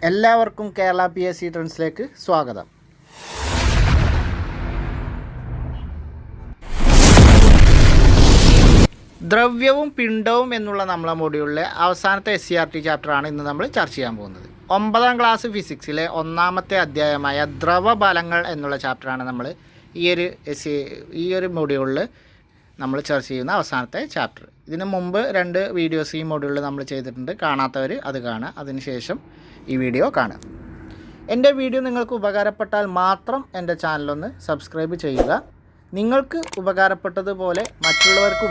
എല്ലാവർക്കും കേരള PSC ട്രെൻഡ്സിലേക്ക് സ്വാഗതം. ദ്രവ്യവും പിണ്ഡവും എന്നുള്ള നമ്മളെ മൊഡ്യൂളിലെ അവസാനത്തെ SCERT ചാപ്റ്ററാണ് ഇന്ന് നമ്മൾ ചർച്ച ചെയ്യാൻ പോകുന്നത്. 9ാം ക്ലാസ് ഫിസിക്സിലെ ഒന്നാമത്തെ അധ്യായമായ ദ്രവബലങ്ങൾ എന്നുള്ള ചാപ്റ്ററാണ് നമ്മൾ ഈ ഒരു മൊഡ്യൂളിൽ നമ്മൾ ചർച്ച ചെയ്യുന്ന അവസാനത്തെ ചാപ്റ്റർ. ഇതിനു മുമ്പ് 2 വീഡിയോസ് ഈ മൊഡ്യൂളിൽ നമ്മൾ ചെയ്തിട്ടുണ്ട്. കാണാത്തവർ അത് കാണുക, അതിനുശേഷം ഈ വീഡിയോ കാണുക. എൻ്റെ വീഡിയോ നിങ്ങൾക്ക് ഉപകാരപ്പെട്ടാൽ മാത്രം എൻ്റെ ചാനലൊന്ന് സബ്സ്ക്രൈബ് ചെയ്യുക. നിങ്ങൾക്ക് ഉപകാരപ്പെട്ടതുപോലെ മറ്റുള്ളവർക്ക്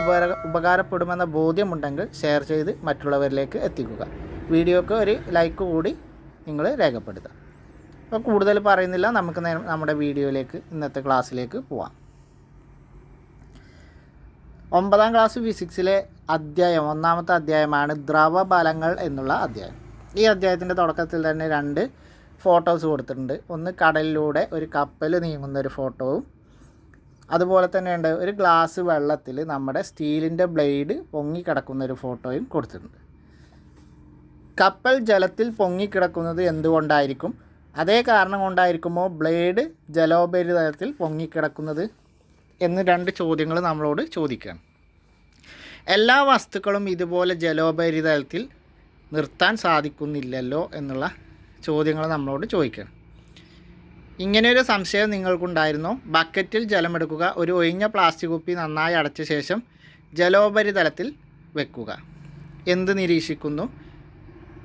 ഉപകാരപ്പെടുമെന്ന ബോധ്യമുണ്ടെങ്കിൽ ഷെയർ ചെയ്ത് മറ്റുള്ളവരിലേക്ക് എത്തിക്കുക. വീഡിയോക്ക് ഒരു ലൈക്ക് കൂടി നിങ്ങൾ രേഖപ്പെടുത്തുക. അപ്പോൾ കൂടുതൽ പറയുന്നില്ല, നമുക്ക് നമ്മുടെ വീഡിയോയിലേക്ക് ഇന്നത്തെ ക്ലാസ്സിലേക്ക് പോവാം. 9ാം ക്ലാസ് ഫിസിക്സിലെ ഒന്നാമത്തെ അധ്യായമാണ് ദ്രവബലങ്ങൾ എന്നുള്ള അധ്യായം. ഈ അധ്യായത്തിൻ്റെ തുടക്കത്തിൽ തന്നെ 2 ഫോട്ടോസ് കൊടുത്തിട്ടുണ്ട്. ഒന്ന് കടലിലൂടെ ഒരു കപ്പൽ നീങ്ങുന്നൊരു ഫോട്ടോവും, അതുപോലെ തന്നെ ഉണ്ട് ഒരു ഗ്ലാസ് വെള്ളത്തിൽ നമ്മുടെ സ്റ്റീലിൻ്റെ ബ്ലേഡ് പൊങ്ങിക്കിടക്കുന്നൊരു ഫോട്ടോയും കൊടുത്തിട്ടുണ്ട്. കപ്പൽ ജലത്തിൽ പൊങ്ങിക്കിടക്കുന്നത് എന്തുകൊണ്ടായിരിക്കും? അതേ കാരണം കൊണ്ടായിരിക്കുമോ ബ്ലേഡ് ജലോപരിതലത്തിൽ പൊങ്ങിക്കിടക്കുന്നത് എന്ന് 2 ചോദ്യങ്ങൾ നമ്മളോട് ചോദിക്കുകയാണ്. എല്ലാ വസ്തുക്കളും ഇതുപോലെ ജലോപരിതലത്തിൽ നിർത്താൻ സാധിക്കുന്നില്ലല്ലോ എന്നുള്ള ചോദ്യങ്ങൾ നമ്മളോട് ചോദിക്കുകയാണ്. ഇങ്ങനെയൊരു സംശയം നിങ്ങൾക്കുണ്ടായിരുന്നോ? ബക്കറ്റിൽ ജലമെടുക്കുക, ഒരു ഒഴിഞ്ഞ പ്ലാസ്റ്റിക് കുപ്പി നന്നായി അടച്ച ശേഷം ജലോപരിതലത്തിൽ വെക്കുക. എന്ത് നിരീക്ഷിക്കുന്നു?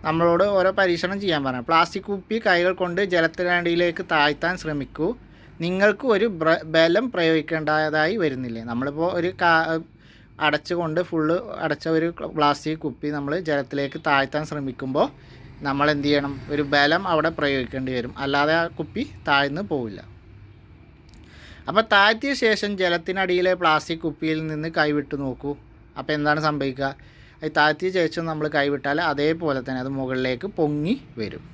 നമ്മളോട് ഓരോ പരീക്ഷണം ചെയ്യാൻ പറഞ്ഞു. പ്ലാസ്റ്റിക് കുപ്പി കൈകൾ കൊണ്ട് ജലത്തിനടിയിലേക്ക് താഴ്ത്താൻ ശ്രമിക്കൂ. നിങ്ങൾക്ക് ഒരു ബലം പ്രയോഗിക്കേണ്ടതായി വരുന്നില്ലേ? നമ്മളിപ്പോൾ ഒരു അടച്ചുകൊണ്ട് ഫുള്ള് അടച്ച ഒരു പ്ലാസ്റ്റിക് കുപ്പി നമ്മൾ ജലത്തിലേക്ക് താഴ്ത്താൻ ശ്രമിക്കുമ്പോൾ നമ്മൾ എന്ത് ചെയ്യണം? ഒരു ബലം അവിടെ പ്രയോഗിക്കേണ്ടി വരും, അല്ലാതെ ആ കുപ്പി താഴ്ന്നു പോവില്ല. അപ്പോൾ താഴ്ത്തിയ ശേഷം ജലത്തിനടിയിലെ പ്ലാസ്റ്റിക് കുപ്പിയിൽ നിന്ന് കൈവിട്ട് നോക്കൂ. അപ്പോൾ എന്താണ് സംഭവിക്കുക? അത് താഴ്ത്തിയ ശേഷം നമ്മൾ കൈവിട്ടാൽ അതേപോലെ തന്നെ അത് മുകളിലേക്ക് പൊങ്ങി വരും.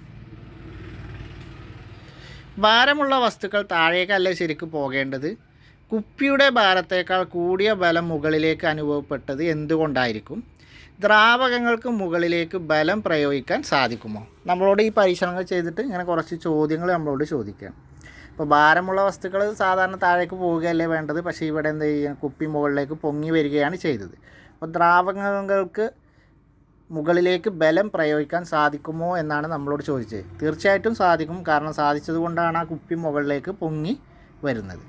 ഭാരമുള്ള വസ്തുക്കൾ താഴേക്കല്ലേ ശരിക്കും പോകേണ്ടത്? കുപ്പിയുടെ ഭാരത്തേക്കാൾ കൂടിയ ബലം മുകളിലേക്ക് അനുഭവപ്പെട്ടത് എന്തുകൊണ്ടായിരിക്കും? ദ്രാവകങ്ങൾക്ക് മുകളിലേക്ക് ബലം പ്രയോഗിക്കാൻ സാധിക്കുമോ? നമ്മളോട് ഈ പരീക്ഷണങ്ങൾ ചെയ്തിട്ട് ഇങ്ങനെ കുറച്ച് ചോദ്യങ്ങൾ നമ്മളോട് ചോദിക്കുകയാണ്. ഇപ്പോൾ ഭാരമുള്ള വസ്തുക്കൾ സാധാരണ താഴേക്ക് പോവുകയല്ലേ വേണ്ടത്, പക്ഷേ ഇവിടെ എന്ത് ചെയ്യുക? കുപ്പി മുകളിലേക്ക് പൊങ്ങി വരികയാണ് ചെയ്തത്. അപ്പോൾ ദ്രാവകങ്ങൾക്ക് മുകളിലേക്ക് ബലം പ്രയോഗിക്കാൻ സാധിക്കുമോ എന്നാണ് നമ്മളോട് ചോദിച്ചത്. തീർച്ചയായിട്ടും സാധിക്കും, കാരണം സാധിച്ചത് കൊണ്ടാണ് ആ കുപ്പി മുകളിലേക്ക് പൊങ്ങി വരുന്നത്.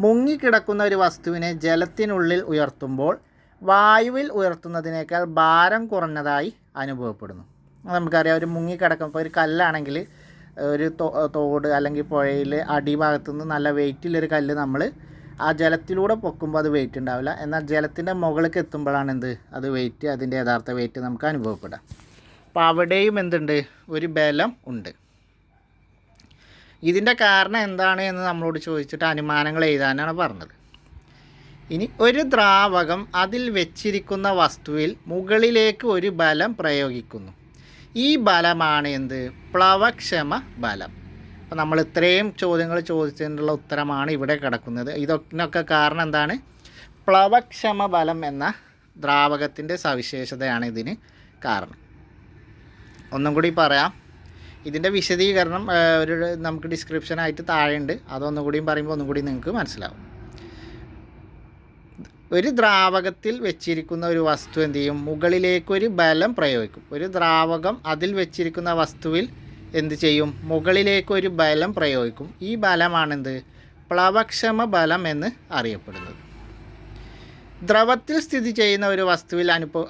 മുങ്ങിക്കിടക്കുന്ന ഒരു വസ്തുവിനെ ജലത്തിനുള്ളിൽ ഉയർത്തുമ്പോൾ വായുവിൽ ഉയർത്തുന്നതിനേക്കാൾ ഭാരം കുറഞ്ഞതായി അനുഭവപ്പെടുന്നു. നമുക്കറിയാം, ഒരു മുങ്ങിക്കിടക്കുമ്പോൾ ഒരു കല്ലാണെങ്കിൽ ഒരു തോട് അല്ലെങ്കിൽ പുഴയിൽ അടിഭാഗത്തു നിന്ന് നല്ല വെയിറ്റുള്ളൊരു കല്ല് നമ്മൾ ആ ജലത്തിലൂടെ പൊക്കുമ്പോൾ അത് വെയിറ്റ് ഉണ്ടാവില്ല. എന്നാൽ ജലത്തിൻ്റെ മുകളിലേക്ക് എത്തുമ്പോഴാണ് അത് വെയിറ്റ്, അതിൻ്റെ യഥാർത്ഥ വെയിറ്റ് നമുക്ക് അനുഭവപ്പെടാം. അപ്പോൾ അവിടെയും എന്തുണ്ട്? ഒരു ബലം ഉണ്ട്. ഇതിൻ്റെ കാരണം എന്താണ് എന്ന് നമ്മളോട് ചോദിച്ചിട്ട് അനുമാനങ്ങൾ എഴുതാനാണ് പറഞ്ഞത്. ഇനി ഒരു ദ്രാവകം അതിൽ വെച്ചിരിക്കുന്ന വസ്തുവിൽ മുകളിലേക്ക് ഒരു ബലം പ്രയോഗിക്കുന്നു. ഈ ബലമാണ് പ്ലവക്ഷമ ബലം. അപ്പോൾ നമ്മൾ ഇത്രയും ചോദ്യങ്ങൾ ചോദിച്ചതിനുള്ള ഉത്തരമാണ് ഇവിടെ കിടക്കുന്നത്. ഇതിനൊക്കെ കാരണം എന്താണ്? പ്ലവക്ഷമ ബലം എന്ന ദ്രാവകത്തിൻ്റെ സവിശേഷതയാണ് ഇതിന് കാരണം. ഒന്നും കൂടി പറയാം. ഇതിൻ്റെ വിശദീകരണം നമുക്ക് ഡിസ്ക്രിപ്ഷനായിട്ട് താഴെയുണ്ട്. അതൊന്നും കൂടിയും പറയുമ്പോൾ ഒന്നും കൂടി നിങ്ങൾക്ക് മനസ്സിലാവും. ഒരു ദ്രാവകത്തിൽ വെച്ചിരിക്കുന്ന ഒരു വസ്തു എന്ത് ചെയ്യും? മുകളിലേക്കൊരു ബലം പ്രയോഗിക്കും. ഒരു ദ്രാവകം അതിൽ വെച്ചിരിക്കുന്ന വസ്തുവിൽ എന്ത് ചെയ്യും? മുകളിലേക്കൊരു ബലം പ്രയോഗിക്കും. ഈ ബലമാണ് പ്ലവക്ഷമ ബലം എന്ന് അറിയപ്പെടുന്നത്. ദ്രവത്തിൽ സ്ഥിതി ചെയ്യുന്ന ഒരു വസ്തുവിൽ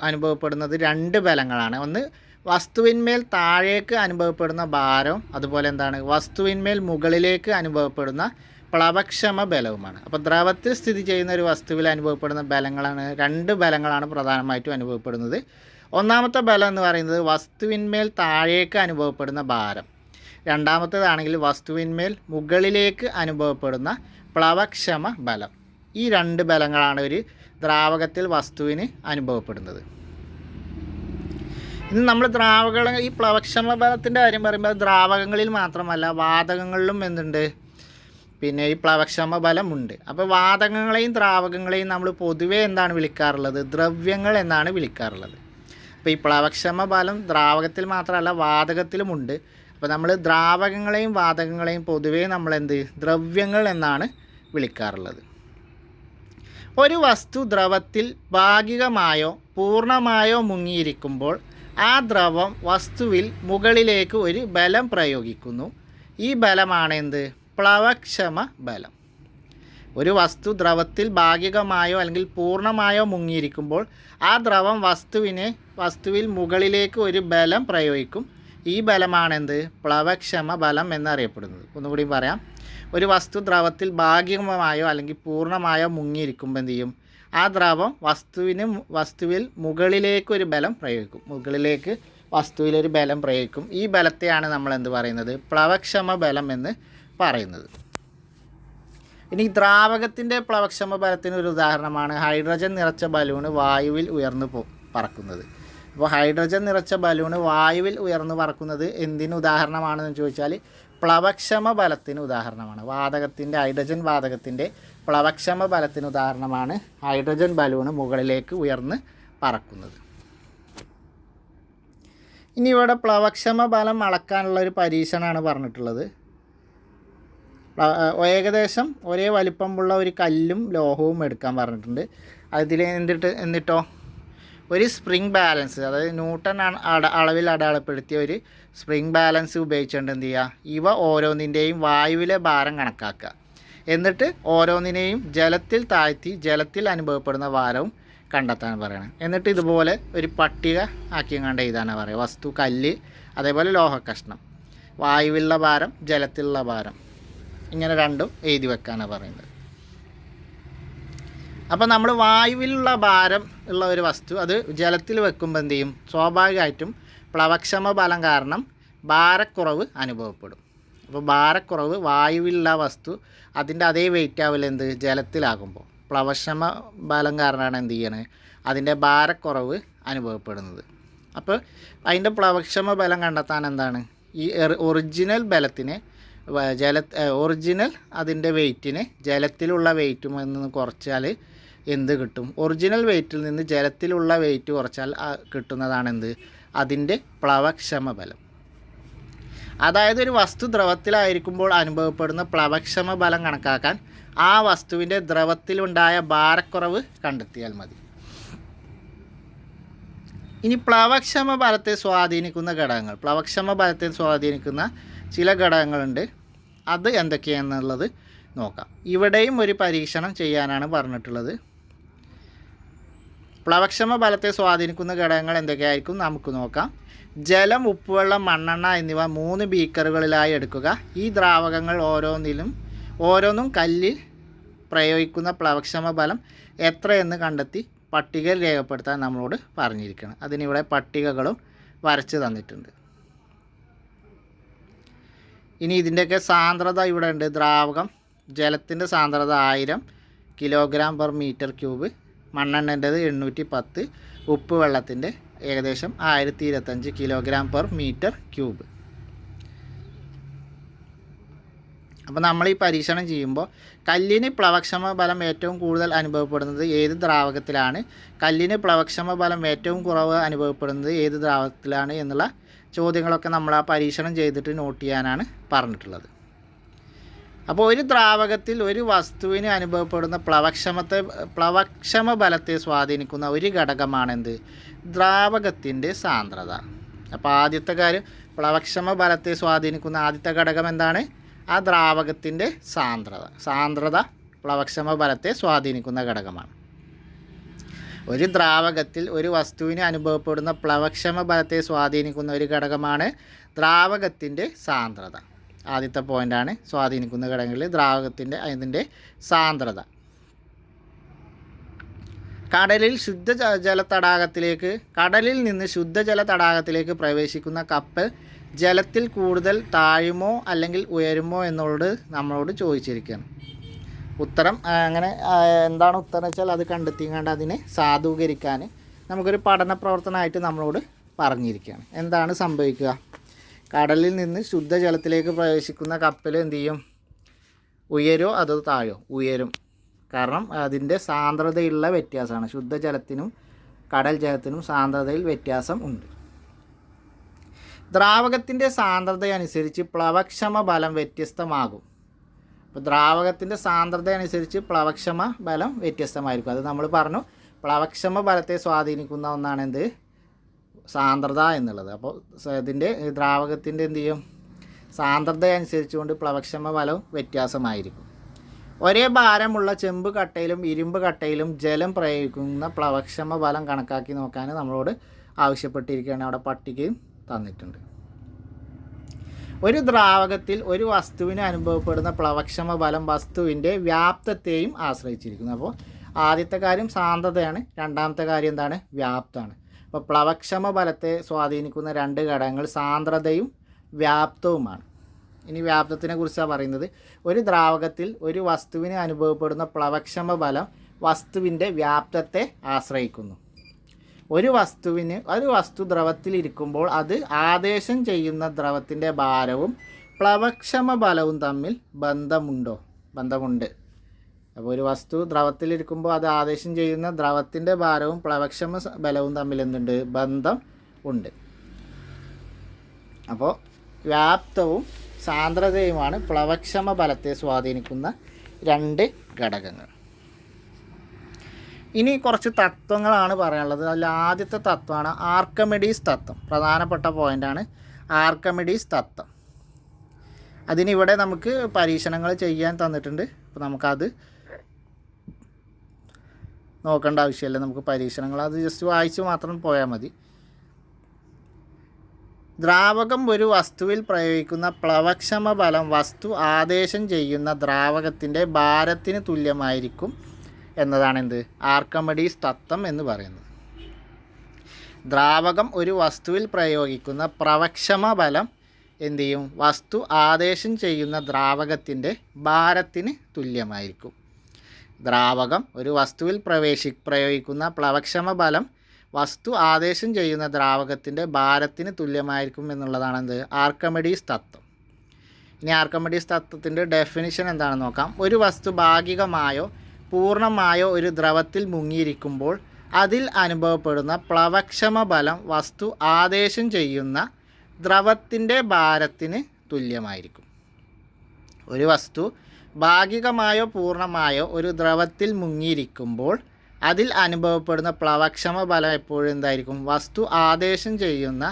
അനുഭവപ്പെടുന്നത് 2 ബലങ്ങളാണ്. ഒന്ന് വസ്തുവിന്മേൽ താഴേക്ക് അനുഭവപ്പെടുന്ന ഭാരം, അതുപോലെ വസ്തുവിന്മേൽ മുകളിലേക്ക് അനുഭവപ്പെടുന്ന പ്ലവക്ഷമ ബലവുമാണ്. അപ്പോൾ ദ്രവത്തിൽ സ്ഥിതി ചെയ്യുന്ന ഒരു വസ്തുവിൽ അനുഭവപ്പെടുന്ന ബലങ്ങളാണ് 2 ബലങ്ങളാണ് പ്രധാനമായിട്ടും അനുഭവപ്പെടുന്നത്. ഒന്നാമത്തെ ബലം എന്ന് പറയുന്നത് വസ്തുവിന്മേൽ താഴേക്ക് അനുഭവപ്പെടുന്ന ഭാരം. രണ്ടാമത്തേതാണെങ്കിൽ വസ്തുവിന്മേൽ മുകളിലേക്ക് അനുഭവപ്പെടുന്ന പ്ലവക്ഷമ ബലം. ഈ 2 ബലങ്ങളാണ് ഒരു ദ്രാവകത്തിൽ വസ്തുവിന് അനുഭവപ്പെടുന്നത്. ഇന്ന് നമ്മൾ ഈ പ്ലവക്ഷമ ബലത്തിൻ്റെ കാര്യം പറയുമ്പോൾ ദ്രാവകങ്ങളിൽ മാത്രമല്ല വാതകങ്ങളിലും പിന്നെ ഈ പ്ലവക്ഷമ ബലമുണ്ട്. അപ്പോൾ വാതകങ്ങളെയും ദ്രാവകങ്ങളെയും നമ്മൾ പൊതുവേ എന്താണ് വിളിക്കാറുള്ളത്? ദ്രവ്യങ്ങൾ എന്നാണ് വിളിക്കാറുള്ളത്. അപ്പോൾ ഈ പ്ലവക്ഷമ ബലം ദ്രാവകത്തിൽ മാത്രമല്ല വാതകത്തിലുമുണ്ട്. അപ്പോൾ നമ്മൾ ദ്രാവകങ്ങളെയും വാതകങ്ങളെയും പൊതുവേ നമ്മളെന്ത് ദ്രവ്യങ്ങൾ എന്നാണ് വിളിക്കാറുള്ളത്. ഒരു വസ്തു ദ്രവത്തിൽ ഭാഗികമായോ പൂർണ്ണമായോ മുങ്ങിയിരിക്കുമ്പോൾ ആ ദ്രവം വസ്തുവിൽ മുകളിലേക്ക് ഒരു ബലം പ്രയോഗിക്കുന്നു. ഈ ബലമാണ് എന്ത് പ്ലവക്ഷമ ബലം. ഒരു വസ്തു ദ്രവത്തിൽ ഭാഗികമായോ അല്ലെങ്കിൽ പൂർണ്ണമായോ മുങ്ങിയിരിക്കുമ്പോൾ ആ ദ്രവം വസ്തുവിൽ മുകളിലേക്ക് ഒരു ബലം പ്രയോഗിക്കും. ഈ ബലമാണെന്ത് പ്ലവക്ഷമ ബലം എന്നറിയപ്പെടുന്നത്. ഒന്നുകൂടി പറയാം. ഒരു വസ്തു ദ്രവത്തിൽ ഭാഗികമായോ അല്ലെങ്കിൽ പൂർണ്ണമായോ മുങ്ങിയിരിക്കുമ്പോൾ എന്ത് ചെയ്യും? ആ ദ്രവം വസ്തുവിൽ മുകളിലേക്ക് ഒരു ബലം പ്രയോഗിക്കും. മുകളിലേക്ക് വസ്തുവിലൊരു ബലം പ്രയോഗിക്കും. ഈ ബലത്തെയാണ് നമ്മൾ എന്ത് പറയുന്നത് പ്ലവക്ഷമ ബലം എന്ന് പറയുന്നത്. ഇനി ദ്രാവകത്തിൻ്റെ പ്ലവക്ഷമ ബലത്തിന് ഒരു ഉദാഹരണമാണ് ഹൈഡ്രജൻ നിറച്ച ബലൂണ് വായുവിൽ ഉയർന്നു പറക്കുന്നത്. അപ്പോൾ ഹൈഡ്രജൻ നിറച്ച ബലൂണ് വായുവിൽ ഉയർന്നു പറക്കുന്നത് എന്തിന് ഉദാഹരണമാണെന്ന് ചോദിച്ചാൽ പ്ലവക്ഷമ ബലത്തിന് ഉദാഹരണമാണ്. ഹൈഡ്രജൻ വാതകത്തിൻ്റെ പ്ലവക്ഷമ ബലത്തിന് ഉദാഹരണമാണ് ഹൈഡ്രജൻ ബലൂണ് മുകളിലേക്ക് ഉയർന്ന് പറക്കുന്നത്. ഇനി ഇവിടെ പ്ലവക്ഷമ ബലം അളക്കാനുള്ള ഒരു പരീക്ഷണമാണ് പറഞ്ഞിട്ടുള്ളത്. ഏകദേശം ഒരേ വലിപ്പമുള്ള ഒരു കല്ലും ലോഹവും എടുക്കാൻ പറഞ്ഞിട്ടുണ്ട്. അതിൽ എന്നിട്ടോ ഒരു സ്പ്രിംഗ് ബാലൻസ്, അതായത് ന്യൂട്ടൺ അളവിൽ അടയാളപ്പെടുത്തിയ ഒരു സ്പ്രിംഗ് ബാലൻസ് ഉപയോഗിച്ചുകൊണ്ട് എന്ത് ചെയ്യുക, ഇവ ഓരോന്നിൻ്റെയും വായുവിലെ ഭാരം കണക്കാക്കുക. എന്നിട്ട് ഓരോന്നിനെയും ജലത്തിൽ താഴ്ത്തി ജലത്തിൽ അനുഭവപ്പെടുന്ന ഭാരവും കണ്ടെത്താൻ പറയണം. എന്നിട്ട് ഇതുപോലെ ഒരു പട്ടിക ആക്കി കണ്ട് എഴുതാനാണ് പറയുക. വസ്തു കല്ല്, അതേപോലെ ലോഹക്കഷ്ണം, വായുവിലുള്ള ഭാരം, ജലത്തിലുള്ള ഭാരം, ഇങ്ങനെ രണ്ടും എഴുതി വെക്കാനാണ് പറയുന്നത്. അപ്പോൾ നമ്മൾ വായുവിലുള്ള ഭാരം ഉള്ള ഒരു വസ്തു അത് ജലത്തിൽ വെക്കുമ്പോൾ എന്ത് ചെയ്യും? സ്വാഭാവികമായിട്ടും പ്ലവക്ഷമ ബലം കാരണം ഭാരക്കുറവ് അനുഭവപ്പെടും. അപ്പോൾ ഭാരക്കുറവ് വായുവിലുള്ള വസ്തു അതിൻ്റെ അതേ വെയിറ്റ് ആവില്ല എന്ത് ജലത്തിലാകുമ്പോൾ. പ്ലവക്ഷമ ബലം കാരണമാണ് എന്ത് ചെയ്യണത് അതിൻ്റെ ഭാരക്കുറവ് അനുഭവപ്പെടുന്നത്. അപ്പോൾ അതിൻ്റെ പ്ലവക്ഷമ ബലം കണ്ടെത്താൻ എന്താണ് ഈ ഒറിജിനൽ ബലത്തിനെ ഒറിജിനൽ അതിൻ്റെ വെയിറ്റിനെ ജലത്തിലുള്ള വെയിറ്റും നിന്ന് കുറച്ചാൽ എന്ത് കിട്ടും? ഒറിജിനൽ വെയിറ്റിൽ നിന്ന് ജലത്തിലുള്ള വെയിറ്റ് കുറച്ചാൽ കിട്ടുന്നതാണ് എന്ത് അതിൻ്റെ പ്ലവക്ഷമ ബലം. അതായത് ഒരു വസ്തു ദ്രവത്തിലായിരിക്കുമ്പോൾ അനുഭവപ്പെടുന്ന പ്ലവക്ഷമ ബലം കണക്കാക്കാൻ ആ വസ്തുവിൻ്റെ ദ്രവത്തിലുണ്ടായ ഭാരക്കുറവ് കണ്ടെത്തിയാൽ മതി. ഇനി പ്ലവക്ഷമ ബലത്തെ സ്വാധീനിക്കുന്ന ഘടകങ്ങൾ, പ്ലവക്ഷമ ബലത്തെ സ്വാധീനിക്കുന്ന ചില ഘടകങ്ങളുണ്ട്. അത് എന്തൊക്കെയാണെന്നുള്ളത് നോക്കാം. ഇവിടെയും ഒരു പരീക്ഷണം ചെയ്യാനാണ് പറഞ്ഞിട്ടുള്ളത്. പ്ലവക്ഷമ ബലത്തെ സ്വാധീനിക്കുന്ന ഘടകങ്ങൾ എന്തൊക്കെയായിരിക്കും നമുക്ക് നോക്കാം. ജലം, ഉപ്പുവെള്ളം, മണ്ണെണ്ണ എന്നിവ 3 ബീക്കറുകളിലായി എടുക്കുക. ഈ ദ്രാവകങ്ങൾ ഓരോന്നും കല്ലിൽ പ്രയോഗിക്കുന്ന പ്ലവക്ഷമ ബലം എത്രയെന്ന് കണ്ടെത്തി പട്ടികയിൽ രേഖപ്പെടുത്താൻ നമ്മളോട് പറഞ്ഞിരിക്കണം. അതിനിവിടെ പട്ടികകളും വരച്ച് തന്നിട്ടുണ്ട്. ഇനി ഇതിൻ്റെയൊക്കെ സാന്ദ്രത ഇവിടെ ഉണ്ട്. ദ്രാവകം ജലത്തിൻ്റെ സാന്ദ്രത 1000 kg/m³, മണ്ണെണ്ണൻ്റെത് 810, ഉപ്പ് വെള്ളത്തിൻ്റെ ഏകദേശം 1025 kg/m³. അപ്പോൾ നമ്മൾ ഈ പരീക്ഷണം ചെയ്യുമ്പോൾ കല്ലിന് പ്ലവക്ഷമ ബലം ഏറ്റവും കൂടുതൽ അനുഭവപ്പെടുന്നത് ഏത് ദ്രാവകത്തിലാണ്, കല്ലിന് പ്ലവക്ഷമ ബലം ഏറ്റവും കുറവ് അനുഭവപ്പെടുന്നത് ഏത് ദ്രാവകത്തിലാണ് എന്നുള്ള ചോദ്യങ്ങളൊക്കെ നമ്മൾ ആ പരീക്ഷണം ചെയ്തിട്ട് നോട്ട് ചെയ്യാനാണ് പറഞ്ഞിട്ടുള്ളത്. അപ്പോൾ ഒരു ദ്രാവകത്തിൽ ഒരു വസ്തുവിന് അനുഭവപ്പെടുന്ന പ്ലവക്ഷമ ബലത്തെ സ്വാധീനിക്കുന്ന ഒരു ഘടകമാണെന്ത് ദ്രാവകത്തിൻ്റെ സാന്ദ്രത. അപ്പോൾ ആദ്യത്തെ കാര്യം പ്ലവക്ഷമ ബലത്തെ സ്വാധീനിക്കുന്ന ആദ്യത്തെ ഘടകം എന്താണ്? ആ ദ്രാവകത്തിൻ്റെ സാന്ദ്രത പ്ലവക്ഷമ ബലത്തെ സ്വാധീനിക്കുന്ന ഘടകമാണ്. ഒരു ദ്രാവകത്തിൽ ഒരു വസ്തുവിന് അനുഭവപ്പെടുന്ന പ്ലവക്ഷമ ബലത്തെ സ്വാധീനിക്കുന്ന ഒരു ഘടകമാണ് ദ്രാവകത്തിൻ്റെ സാന്ദ്രത. ആദ്യത്തെ പോയിൻ്റാണ് സ്വാധീനിക്കുന്ന ഘടകങ്ങളിൽ അതിൻ്റെ സാന്ദ്രത. കടലിൽ നിന്ന് ശുദ്ധജല തടാകത്തിലേക്ക് പ്രവേശിക്കുന്ന കപ്പൽ ജലത്തിൽ കൂടുതൽ താഴുമോ അല്ലെങ്കിൽ ഉയരുമോ എന്നുള്ളത് നമ്മളോട് ചോദിച്ചിരിക്കുകയാണ്. ഉത്തരം അങ്ങനെ എന്താണ് ഉത്തരം വെച്ചാൽ അത് കണ്ടെത്തിക്കാണ്ട് അതിനെ സാധൂകരിക്കാൻ നമുക്കൊരു പഠന പ്രവർത്തനമായിട്ട് നമ്മളോട് പറഞ്ഞിരിക്കുകയാണ്. എന്താണ് സംഭവിക്കുക? കടലിൽ നിന്ന് ശുദ്ധജലത്തിലേക്ക് പ്രവേശിക്കുന്ന കപ്പൽ എന്ത് ചെയ്യും? ഉയരോ അതോ താഴോ? ഉയരും. കാരണം അതിൻ്റെ സാന്ദ്രതയുള്ള വ്യത്യാസമാണ്. ശുദ്ധജലത്തിനും കടൽ ജലത്തിനും സാന്ദ്രതയിൽ വ്യത്യാസം ഉണ്ട്. ദ്രാവകത്തിൻ്റെ സാന്ദ്രതയനുസരിച്ച് പ്ലവക്ഷമ ബലം വ്യത്യസ്തമാകും. അപ്പോൾ ദ്രാവകത്തിൻ്റെ സാന്ദ്രതയനുസരിച്ച് പ്ലവക്ഷമ ബലം വ്യത്യസ്തമായിരിക്കും. അത് നമ്മൾ പറഞ്ഞു, പ്ലവക്ഷമ ബലത്തെ സ്വാധീനിക്കുന്ന ഒന്നാണ് എന്ത്, സാന്ദ്രത എന്നുള്ളത്. അപ്പോൾ ഇതിൻ്റെ ദ്രാവകത്തിൻ്റെ എന്ത് ചെയ്യും, സാന്ദ്രതയനുസരിച്ചുകൊണ്ട് പ്ലവക്ഷമ ബലം വ്യത്യാസമായിരിക്കും. ഒരേ ഭാരമുള്ള ചെമ്പ് കട്ടയിലും ഇരുമ്പ് കട്ടയിലും ജലം പ്രയോഗിക്കുന്ന പ്ലവക്ഷമ ബലം കണക്കാക്കി നോക്കാൻ നമ്മളോട് ആവശ്യപ്പെട്ടിരിക്കുകയാണ്. അവിടെ പട്ടികയും തന്നിട്ടുണ്ട്. ഒരു ദ്രാവകത്തിൽ ഒരു വസ്തുവിന് അനുഭവപ്പെടുന്ന പ്ലവക്ഷമ ബലം വസ്തുവിൻ്റെ വ്യാപ്തത്തെയും ആശ്രയിച്ചിരിക്കുന്നു. അപ്പോൾ ആദ്യത്തെ കാര്യം സാന്ദ്രതയാണ്, രണ്ടാമത്തെ കാര്യം എന്താണ്, വ്യാപ്തമാണ്. അപ്പോൾ പ്ലവക്ഷമ ബലത്തെ സ്വാധീനിക്കുന്ന രണ്ട് ഘടകങ്ങൾ സാന്ദ്രതയും വ്യാപ്തവുമാണ്. ഇനി വ്യാപ്തത്തിനെ കുറിച്ചാണ് പറയുന്നത്. ഒരു ദ്രാവകത്തിൽ ഒരു വസ്തുവിന് അനുഭവപ്പെടുന്ന പ്ലവക്ഷമ ബലം വസ്തുവിൻ്റെ വ്യാപ്തത്തെ ആശ്രയിക്കുന്നു. ഒരു വസ്തു ദ്രവത്തിലിരിക്കുമ്പോൾ അത് ആദേശം ചെയ്യുന്ന ദ്രവത്തിൻ്റെ ഭാരവും പ്ലവക്ഷമ ബലവും തമ്മിൽ ബന്ധമുണ്ട്. അപ്പോൾ ഒരു വസ്തു ദ്രവത്തിലിരിക്കുമ്പോൾ അത് ആദേശം ചെയ്യുന്ന ദ്രവത്തിൻ്റെ ഭാരവും പ്ലവക്ഷമ ബലവും തമ്മിൽ എന്തുണ്ട്, ബന്ധം ഉണ്ട്. അപ്പോൾ വ്യാപ്തവും സാന്ദ്രതയുമാണ് പ്ലവക്ഷമ ബലത്തെ സ്വാധീനിക്കുന്ന രണ്ട് ഘടകങ്ങൾ. ഇനി കുറച്ച് തത്വങ്ങളാണ് പറയാനുള്ളത്. അതിൽ ആദ്യത്തെ തത്വമാണ് ആർക്കിമിഡീസ് തത്വം. പ്രധാനപ്പെട്ട പോയിൻ്റാണ് ആർക്കിമിഡീസ് തത്വം. അതിനിവിടെ നമുക്ക് പരീക്ഷണങ്ങൾ ചെയ്യാൻ തന്നിട്ടുണ്ട്. അപ്പോൾ നമുക്കത് നോക്കേണ്ട ആവശ്യമില്ല. നമുക്ക് പരീക്ഷണങ്ങൾ അത് ജസ്റ്റ് വായിച്ച് മാത്രം പോയാൽ മതി. ദ്രാവകം ഒരു വസ്തുവിൽ പ്രയോഗിക്കുന്ന പ്ലവക്ഷമ ബലം വസ്തു ആദേശം ചെയ്യുന്ന ദ്രാവകത്തിൻ്റെ ഭാരത്തിന് തുല്യമായിരിക്കും എന്നതാണ് എന്ത്, ആർക്കിമിഡീസ് തത്വം എന്ന് പറയുന്നത്. ദ്രാവകം ഒരു വസ്തുവിൽ പ്രയോഗിക്കുന്ന പ്ലവക്ഷമ ബലം എന്ത് ചെയ്യും, വസ്തു ആദേശം ചെയ്യുന്ന ദ്രാവകത്തിൻ്റെ ഭാരത്തിന് തുല്യമായിരിക്കും. ദ്രാവകം ഒരു വസ്തുവിൽ പ്രയോഗിക്കുന്ന പ്ലവക്ഷമ ബലം വസ്തു ആദേശം ചെയ്യുന്ന ദ്രാവകത്തിൻ്റെ ഭാരത്തിന് തുല്യമായിരിക്കും എന്നുള്ളതാണ് എന്ത്, ആർക്കിമിഡീസ് തത്വം. ഇനി ആർക്കിമിഡീസ് തത്വത്തിൻ്റെ ഡെഫിനിഷൻ എന്താണെന്ന് നോക്കാം. ഒരു വസ്തു ഭാഗികമായോ പൂർണ്ണമായോ ഒരു ദ്രവത്തിൽ മുങ്ങിയിരിക്കുമ്പോൾ അതിൽ അനുഭവപ്പെടുന്ന പ്ലവക്ഷമ ബലം വസ്തു ആദേശം ചെയ്യുന്ന ദ്രവത്തിൻ്റെ ഭാരത്തിന് തുല്യമായിരിക്കും. ഒരു വസ്തു ഭാഗികമായോ പൂർണ്ണമായോ ഒരു ദ്രവത്തിൽ മുങ്ങിയിരിക്കുമ്പോൾ അതിൽ അനുഭവപ്പെടുന്ന പ്ലവക്ഷമ ബലം എപ്പോഴും എന്തായിരിക്കും, വസ്തു ആദേശം ചെയ്യുന്ന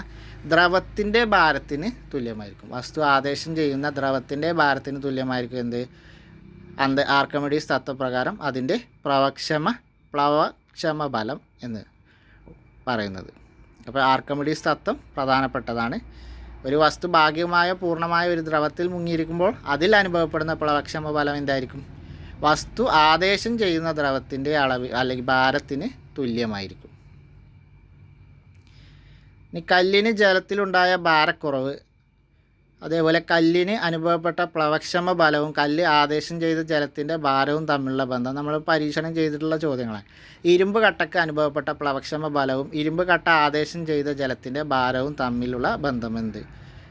ദ്രവത്തിൻ്റെ ഭാരത്തിന് തുല്യമായിരിക്കും. വസ്തു ആദേശം ചെയ്യുന്ന ദ്രവത്തിൻ്റെ ഭാരത്തിന് തുല്യമായിരിക്കും എന്ത്, ആർക്കിമിഡീസ് തത്വപ്രകാരം അതിൻ്റെ പ്ലവക്ഷമ ബലം എന്ന് പറയുന്നത്. അപ്പോൾ ആർക്കിമിഡീസ് തത്വം പ്രധാനപ്പെട്ടതാണ്. ഒരു വസ്തു ഭാഗികമായ പൂർണ്ണമായ ഒരു ദ്രവത്തിൽ മുങ്ങിയിരിക്കുമ്പോൾ അതിൽ അനുഭവപ്പെടുന്ന പ്ലവക്ഷമ ബലം എന്തായിരിക്കും, വസ്തു ആദേശം ചെയ്യുന്ന ദ്രവത്തിൻ്റെ അളവ് അല്ലെങ്കിൽ ഭാരത്തിന് തുല്യമായിരിക്കും. ഇനി കല്ലിന് ജലത്തിലുണ്ടായ ഭാരക്കുറവ്, അതേപോലെ കല്ലിന് അനുഭവപ്പെട്ട പ്ലവക്ഷമ ബലവും കല്ല് ആദേശം ചെയ്ത ജലത്തിൻ്റെ ഭാരവും തമ്മിലുള്ള ബന്ധം നമ്മൾ പരീക്ഷണം ചെയ്തിട്ടുള്ള ചോദ്യങ്ങളാണ്. ഇരുമ്പ് കട്ടയ്ക്ക് അനുഭവപ്പെട്ട പ്ലവക്ഷമ ബലവും ഇരുമ്പ് കട്ട ആദേശം ചെയ്ത ജലത്തിൻ്റെ ഭാരവും തമ്മിലുള്ള ബന്ധമെന്ത്.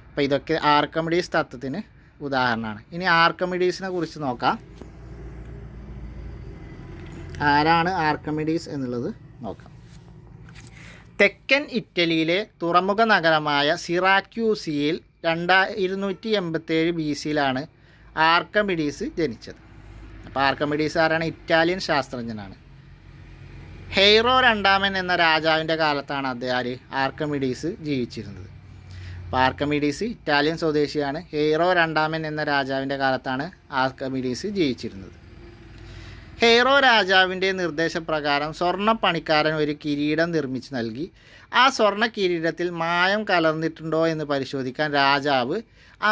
അപ്പോൾ ഇതൊക്കെ ആർക്കിമിഡീസ് തത്വത്തിന് ഉദാഹരണമാണ്. ഇനി ആർക്കിമിഡീസിനെ കുറിച്ച് നോക്കാം. ആരാണ് ആർക്കിമിഡീസ് എന്നുള്ളത് നോക്കാം. തെക്കൻ ഇറ്റലിയിലെ തുറമുഖ നഗരമായ സിറാക്യൂസിയിൽ 287 BC-യിലാണ് ആർക്കിമിഡീസ് ജനിച്ചത്. അപ്പോൾ ആർക്കിമിഡീസ് ആരാണ്, ഇറ്റാലിയൻ ശാസ്ത്രജ്ഞനാണ്. ഹെയ്റോ രണ്ടാമൻ എന്ന രാജാവിൻ്റെ കാലത്താണ് ആർക്കിമിഡീസ് ജീവിച്ചിരുന്നത്. അപ്പോൾ ആർക്കിമിഡീസ് ഇറ്റാലിയൻ സ്വദേശിയാണ്. ഹെയ്റോ രണ്ടാമൻ എന്ന രാജാവിൻ്റെ കാലത്താണ് ആർക്കിമിഡീസ് ജീവിച്ചിരുന്നത്. ഹെയ്റോ രാജാവിൻ്റെ നിർദ്ദേശപ്രകാരം സ്വർണ്ണ പണിക്കാരൻ ഒരു കിരീടം നിർമ്മിച്ച് നൽകി. ആ സ്വർണ്ണ കിരീടത്തിൽ മായം കലർന്നിട്ടുണ്ടോ എന്ന് പരിശോധിക്കാൻ രാജാവ്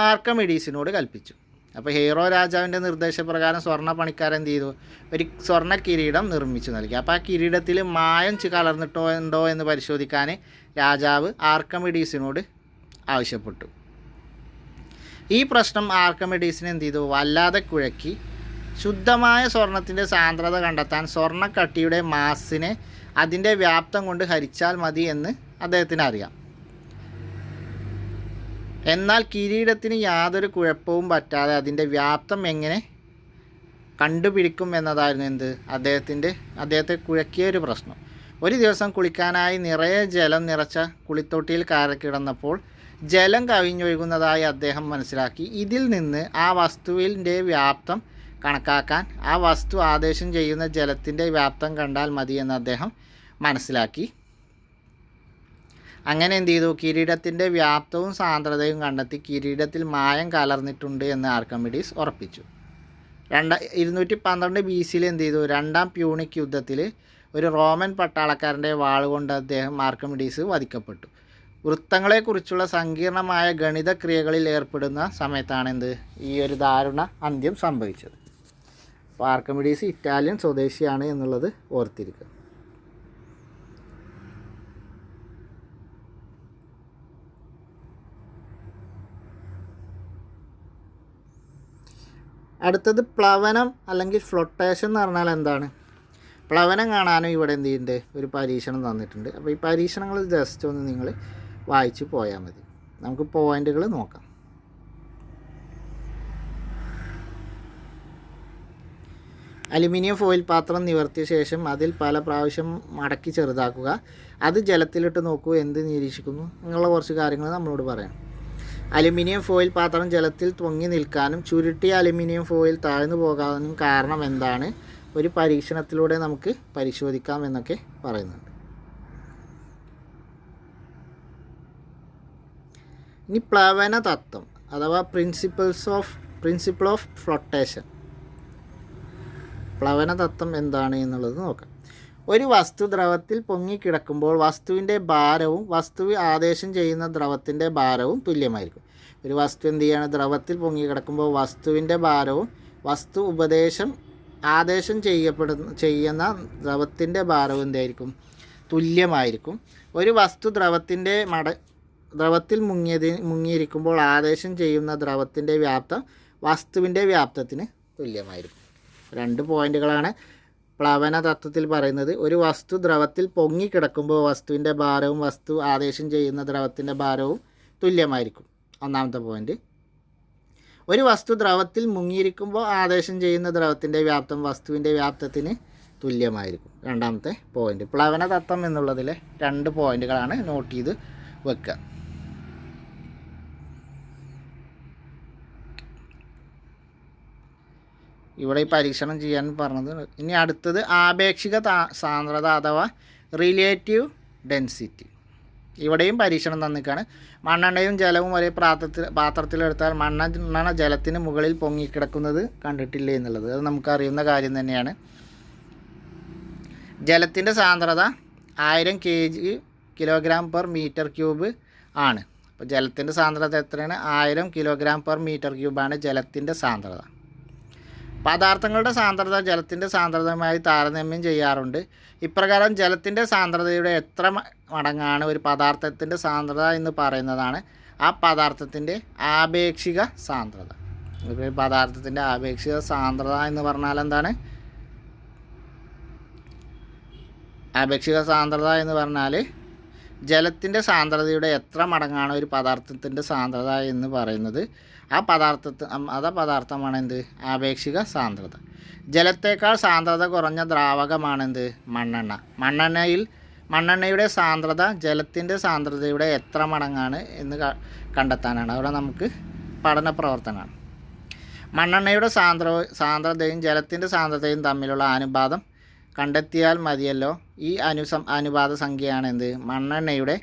ആർക്കിമിഡീസിനോട് കൽപ്പിച്ചു. അപ്പോൾ ഹെയ്റോ രാജാവിൻ്റെ നിർദ്ദേശപ്രകാരം സ്വർണ്ണ പണിക്കാരൻ എന്ത് ചെയ്തു, ഒരു സ്വർണ്ണ കിരീടം നിർമ്മിച്ചു നൽകി. അപ്പോൾ ആ കിരീടത്തിൽ മായം കലർന്നിട്ടുണ്ടോ എന്ന് പരിശോധിക്കാൻ രാജാവ് ആർക്കിമിഡീസിനോട് ആവശ്യപ്പെട്ടു. ഈ പ്രശ്നം ആർക്കിമിഡീസിനെ എന്ത് ചെയ്തു, വല്ലാതെ കുഴക്കി. ശുദ്ധമായ സ്വർണത്തിൻ്റെ സാന്ദ്രത കണ്ടെത്താൻ സ്വർണ്ണക്കട്ടിയുടെ മാസിനെ അതിൻ്റെ വ്യാപ്തം കൊണ്ട് ഹരിച്ചാൽ മതി എന്ന് അദ്ദേഹത്തിന് അറിയാം. എന്നാൽ കിരീടത്തിന് യാതൊരു കുഴപ്പവും പറ്റാതെ അതിൻ്റെ വ്യാപ്തം എങ്ങനെ കണ്ടുപിടിക്കും എന്നതായിരുന്നു അദ്ദേഹത്തെ കുഴക്കിയ ഒരു പ്രശ്നം. ഒരു ദിവസം കുളിക്കാനായി നിറയെ ജലം നിറച്ച കുളിത്തൊട്ടിയിൽ കയറി കിടന്നപ്പോൾ ജലം കവിഞ്ഞൊഴുകുന്നതായി അദ്ദേഹം മനസ്സിലാക്കി. ഇതിൽ നിന്ന് ആ വസ്തുവിൻ്റെ വ്യാപ്തം കണക്കാക്കാൻ ആ വസ്തു ആദേശം ചെയ്യുന്ന ജലത്തിൻ്റെ വ്യാപ്തം കണ്ടാൽ മതിയെന്ന് അദ്ദേഹം മനസ്സിലാക്കി. അങ്ങനെ എന്ത് ചെയ്തു? കിരീടത്തിൻ്റെ വ്യാപ്തവും സാന്ദ്രതയും കണ്ടെത്തി കിരീടത്തിൽ മായം കലർന്നിട്ടുണ്ട് എന്ന് ആർക്കിമിഡീസ് ഉറപ്പിച്ചു. 212 BC എന്ത് ചെയ്തു? രണ്ടാം പ്യൂണിക് യുദ്ധത്തിൽ ഒരു റോമൻ പട്ടാളക്കാരൻ്റെ വാളുകൊണ്ട് ആർക്കിമിഡീസ് വധിക്കപ്പെട്ടു. വൃത്തങ്ങളെക്കുറിച്ചുള്ള സങ്കീർണമായ ഗണിത ക്രിയകളിൽ ഏർപ്പെടുന്ന സമയത്താണ് ഈ ഒരു ദാരുണ അന്ത്യം സംഭവിച്ചത്. അപ്പോൾ ആർക്കിമിഡീസ് ഇറ്റാലിയൻ സ്വദേശിയാണ് എന്നുള്ളത് ഓർത്തിരിക്കുക. അടുത്തത് പ്ലവനം അല്ലെങ്കിൽ ഫ്ലോട്ടേഷൻ എന്ന് പറഞ്ഞാൽ എന്താണ്? പ്ലവനം കാണാനും ഇവിടെ എന്ത് ചെയ്യുന്നുണ്ട്? ഒരു പരീക്ഷണം തന്നിട്ടുണ്ട്. അപ്പോൾ ഈ പരീക്ഷണങ്ങൾ ജസ്റ്റ് ഒന്ന് നിങ്ങൾ വായിച്ച് പോയാൽ മതി. നമുക്ക് പോയിന്റുകൾ നോക്കാം. അലുമിനിയം ഫോയിൽ പാത്രം നിവർത്തിയ ശേഷം അതിൽ പല പ്രാവശ്യം മടക്കി ചെറുതാക്കുക. അത് ജലത്തിലിട്ട് നോക്കൂ. എന്ത് നിരീക്ഷിക്കുന്നു? അങ്ങനെയുള്ള കുറച്ച് കാര്യങ്ങൾ നമ്മളോട് പറയാം. അലുമിനിയം ഫോയിൽ പാത്രം ജലത്തിൽ പൊങ്ങി നിൽക്കാനും ചുരുട്ടിയ അലുമിനിയം ഫോയിൽ താഴ്ന്നു പോകാനും കാരണം എന്താണ്? ഒരു പരീക്ഷണത്തിലൂടെ നമുക്ക് പരിശോധിക്കാം എന്നൊക്കെ പറയുന്നുണ്ട്. ഇനി പ്ലവന തത്വം അഥവാ പ്രിൻസിപ്പിൾ ഓഫ് ഫ്ലോട്ടേഷൻ. പ്ലവന തത്വം എന്താണ് എന്നുള്ളത് നോക്കാം. ഒരു വസ്തു ദ്രവത്തിൽ പൊങ്ങിക്കിടക്കുമ്പോൾ വസ്തുവിൻ്റെ ഭാരവും വസ്തു ആദേശം ചെയ്യുന്ന ദ്രവത്തിൻ്റെ ഭാരവും തുല്യമായിരിക്കും. ഒരു വസ്തു എന്ത് ചെയ്യാണ്? ദ്രവത്തിൽ പൊങ്ങിക്കിടക്കുമ്പോൾ വസ്തുവിൻ്റെ ഭാരവും വസ്തു ആദേശം ചെയ്യുന്ന ദ്രവത്തിൻ്റെ ഭാരവും എന്തായിരിക്കും? തുല്യമായിരിക്കും. ഒരു വസ്തു ദ്രവത്തിൽ മുങ്ങിയിരിക്കുമ്പോൾ ആദേശം ചെയ്യുന്ന ദ്രവത്തിൻ്റെ വ്യാപ്തം വസ്തുവിൻ്റെ വ്യാപ്തത്തിന് തുല്യമായിരിക്കും. 2 പോയിന്റുകളാണ് പ്ലവന തത്വത്തിൽ പറയുന്നത്. ഒരു വസ്തു ദ്രവത്തിൽ പൊങ്ങിക്കിടക്കുമ്പോൾ വസ്തുവിൻ്റെ ഭാരവും വസ്തു ആദേശം ചെയ്യുന്ന ദ്രവത്തിൻ്റെ ഭാരവും തുല്യമായിരിക്കും. ഒന്നാമത്തെ പോയിന്റ്. ഒരു വസ്തു ദ്രവത്തിൽ മുങ്ങിയിരിക്കുമ്പോൾ ആദേശം ചെയ്യുന്ന ദ്രവത്തിൻ്റെ വ്യാപ്തം വസ്തുവിൻ്റെ വ്യാപ്തത്തിന് തുല്യമായിരിക്കും. രണ്ടാമത്തെ പോയിന്റ്. പ്ലവന തത്വം എന്നുള്ളതിലെ 2 പോയിന്റുകളാണ് നോട്ട് ചെയ്ത് വെക്കുക. ഇവിടെ ഈ പരീക്ഷണം ചെയ്യാൻ പറഞ്ഞത്. ഇനി അടുത്തത് ആപേക്ഷിക സാന്ദ്രത അഥവാ റിലേറ്റീവ് ഡെൻസിറ്റി. ഇവിടെയും പരീക്ഷണം തന്നിക്കാണ്. മണ്ണെണ്ണയും ജലവും ഒരേ പാത്രത്തിലെടുത്താൽ മണ്ണെണ്ണ ജലത്തിന് മുകളിൽ പൊങ്ങിക്കിടക്കുന്നത് കണ്ടിട്ടില്ലേ എന്നുള്ളത് അത് നമുക്കറിയുന്ന കാര്യം തന്നെയാണ്. ജലത്തിൻ്റെ സാന്ദ്രത 1000 kg/m³ ആണ്. അപ്പോൾ ജലത്തിൻ്റെ സാന്ദ്രത എത്രയാണ്? 1000 kg/m³ ജലത്തിൻ്റെ സാന്ദ്രത. പദാർത്ഥങ്ങളുടെ സാന്ദ്രത ജലത്തിൻ്റെ സാന്ദ്രതയുമായി താരതമ്യം ചെയ്യാറുണ്ട്. ഇപ്രകാരം ജലത്തിൻ്റെ സാന്ദ്രതയുടെ എത്ര മടങ്ങാണ് ഒരു പദാർത്ഥത്തിൻ്റെ സാന്ദ്രത എന്ന് പറയുന്നതാണ് ആ പദാർത്ഥത്തിൻ്റെ ആപേക്ഷിക സാന്ദ്രത. ഒരു പദാർത്ഥത്തിൻ്റെ ആപേക്ഷിക സാന്ദ്രത എന്ന് പറഞ്ഞാൽ എന്താണ്? ആപേക്ഷിക സാന്ദ്രത എന്ന് പറഞ്ഞാൽ ജലത്തിൻ്റെ സാന്ദ്രതയുടെ എത്ര മടങ്ങാണ് ഒരു പദാർത്ഥത്തിൻ്റെ സാന്ദ്രത എന്ന് പറയുന്നത് ആ പദാർത്ഥമാണ് എന്ത്? ആപേക്ഷിക സാന്ദ്രത. ജലത്തേക്കാൾ സാന്ദ്രത കുറഞ്ഞ ദ്രാവകമാണെന്ത്? മണ്ണെണ്ണ. മണ്ണെണ്ണയുടെ സാന്ദ്രത ജലത്തിൻ്റെ സാന്ദ്രതയുടെ എത്ര മടങ്ങാണ് എന്ന് കണ്ടെത്താനാണ്. അവിടെ നമുക്ക് പഠന പ്രവർത്തനമാണ്. മണ്ണെണ്ണയുടെ സാന്ദ്രതയും ജലത്തിൻ്റെ സാന്ദ്രതയും തമ്മിലുള്ള അനുപാതം കണ്ടെത്തിയാൽ മതിയല്ലോ. ഈ അനുപാത സംഖ്യയാണ് എന്ത്? മണ്ണെണ്ണയുടെ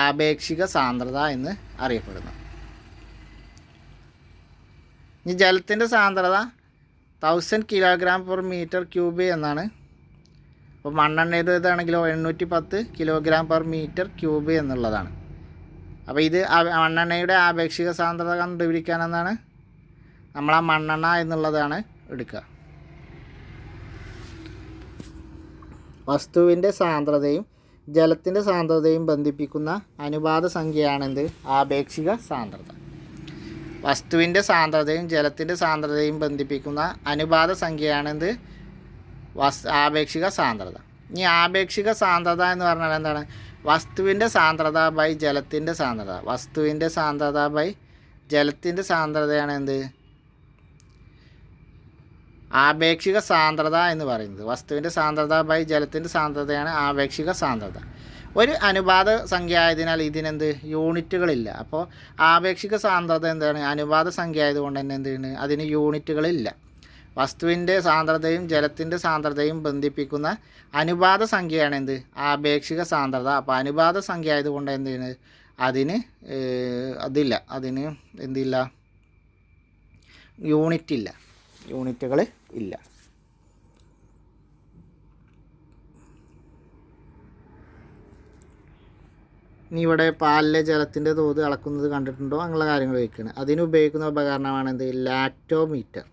ആപേക്ഷിക സാന്ദ്രത എന്ന് അറിയപ്പെടുന്നു. ഇനി ജലത്തിൻ്റെ സാന്ദ്രത 1000 kg/m³ എന്നാണ്. അപ്പോൾ മണ്ണെണ്ണയുടേതാണെങ്കിലോ 810 kg/m³ എന്നുള്ളതാണ്. അപ്പോൾ ഇത് മണ്ണെണ്ണയുടെ ആപേക്ഷിക സാന്ദ്രത കണ്ടുപിടിക്കാനെന്നാണ് നമ്മൾ ആ മണ്ണെണ്ണ എന്നുള്ളതാണ് എടുക്കുക. വസ്തുവിൻ്റെ സാന്ദ്രതയും ജലത്തിൻ്റെ സാന്ദ്രതയും ബന്ധിപ്പിക്കുന്ന അനുപാത സംഖ്യയാണെന്ത്? ആപേക്ഷിക സാന്ദ്രത. വസ്തുവിൻ്റെ സാന്ദ്രതയും ജലത്തിൻ്റെ സാന്ദ്രതയും ബന്ധിപ്പിക്കുന്ന അനുപാത സംഖ്യയാണെന്ത്? ആപേക്ഷിക സാന്ദ്രത. ഇനി ആപേക്ഷിക സാന്ദ്രത എന്ന് പറഞ്ഞാൽ എന്താണ്? വസ്തുവിൻ്റെ സാന്ദ്രത ബൈ ജലത്തിൻ്റെ സാന്ദ്രത. വസ്തുവിൻ്റെ സാന്ദ്രത ബൈ ജലത്തിൻ്റെ സാന്ദ്രതയാണ് എന്ത്? ആപേക്ഷിക സാന്ദ്രത എന്ന് പറയുന്നത്. വസ്തുവിൻ്റെ സാന്ദ്രത ബൈ ജലത്തിൻ്റെ സാന്ദ്രതയാണ് ആപേക്ഷിക സാന്ദ്രത. ഒരു അനുപാത സംഖ്യ ആയതിനാൽ ഇതിനെന്ത് യൂണിറ്റുകളില്ല. അപ്പോൾ ആപേക്ഷിക സാന്ദ്രത എന്താണ്? അനുപാത സംഖ്യ ആയതുകൊണ്ട് തന്നെ എന്താണ്? അതിന് യൂണിറ്റുകളില്ല. വസ്തുവിൻ്റെ സാന്ദ്രതയും ജലത്തിൻ്റെ സാന്ദ്രതയും ബന്ധിപ്പിക്കുന്ന അനുപാത സംഖ്യയാണ് എന്ത്? ആപേക്ഷിക സാന്ദ്രത. അപ്പോൾ അനുപാത സംഖ്യ ആയതുകൊണ്ട് എന്താണ്? അതിന് അതില്ല, അതിന് എന്തില്ല? യൂണിറ്റുകൾ ഇല്ല. ഇനി ഇവിടെ പാലിലെ ജലത്തിൻ്റെ തോത് അളക്കുന്നത് കണ്ടിട്ടുണ്ടോ? അങ്ങനെയുള്ള കാര്യങ്ങൾ ചോദിക്കുകയാണ്. അതിന് ഉപയോഗിക്കുന്ന ഉപകരണമാണ് എന്ത്? ലാക്ടോമീറ്റർ.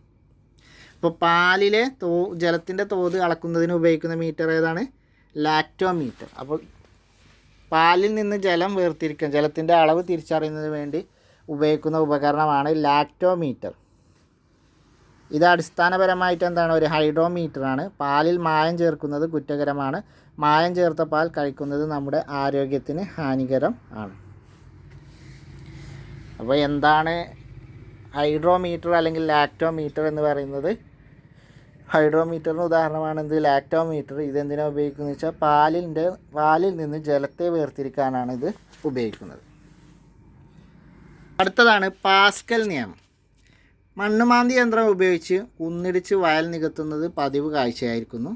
അപ്പോൾ പാലിലെ ജലത്തിൻ്റെ തോത് അളക്കുന്നതിന് ഉപയോഗിക്കുന്ന മീറ്റർ ഏതാണ്? ലാക്ടോമീറ്റർ. അപ്പോൾ പാലിൽ നിന്ന് ജലം വേർതിരിക്കാൻ, ജലത്തിൻ്റെ അളവ് തിരിച്ചറിയുന്നതിന് വേണ്ടി ഉപയോഗിക്കുന്ന ഉപകരണമാണ് ലാക്ടോമീറ്റർ. ഇത് അടിസ്ഥാനപരമായിട്ട് എന്താണ്? ഒരു ഹൈഡ്രോമീറ്ററാണ്. പാലിൽ മായം ചേർക്കുന്നത് കുറ്റകരമാണ്. മായം ചേർത്ത പാൽ കഴിക്കുന്നത് നമ്മുടെ ആരോഗ്യത്തിന് ഹാനികരം ആണ്. അപ്പോൾ എന്താണ് ഹൈഡ്രോമീറ്റർ അല്ലെങ്കിൽ ലാക്ടോമീറ്റർ എന്ന് പറയുന്നത്? ഹൈഡ്രോമീറ്ററിന് ഉദാഹരണമാണ് എന്ത്? ലാക്ടോമീറ്റർ. ഇതെന്തിനാണ് ഉപയോഗിക്കുന്നത് വെച്ചാൽ പാലിൽ നിന്ന് ജലത്തെ വേർതിരിക്കാനാണ് ഇത് ഉപയോഗിക്കുന്നത്. അടുത്തതാണ് പാസ്കൽ നിയമം. മണ്ണുമാന്തി യന്ത്രം ഉപയോഗിച്ച് കുന്നിടിച്ച് വയൽ നികത്തുന്നത് പതിവ് കാഴ്ചയായിരിക്കുന്നു.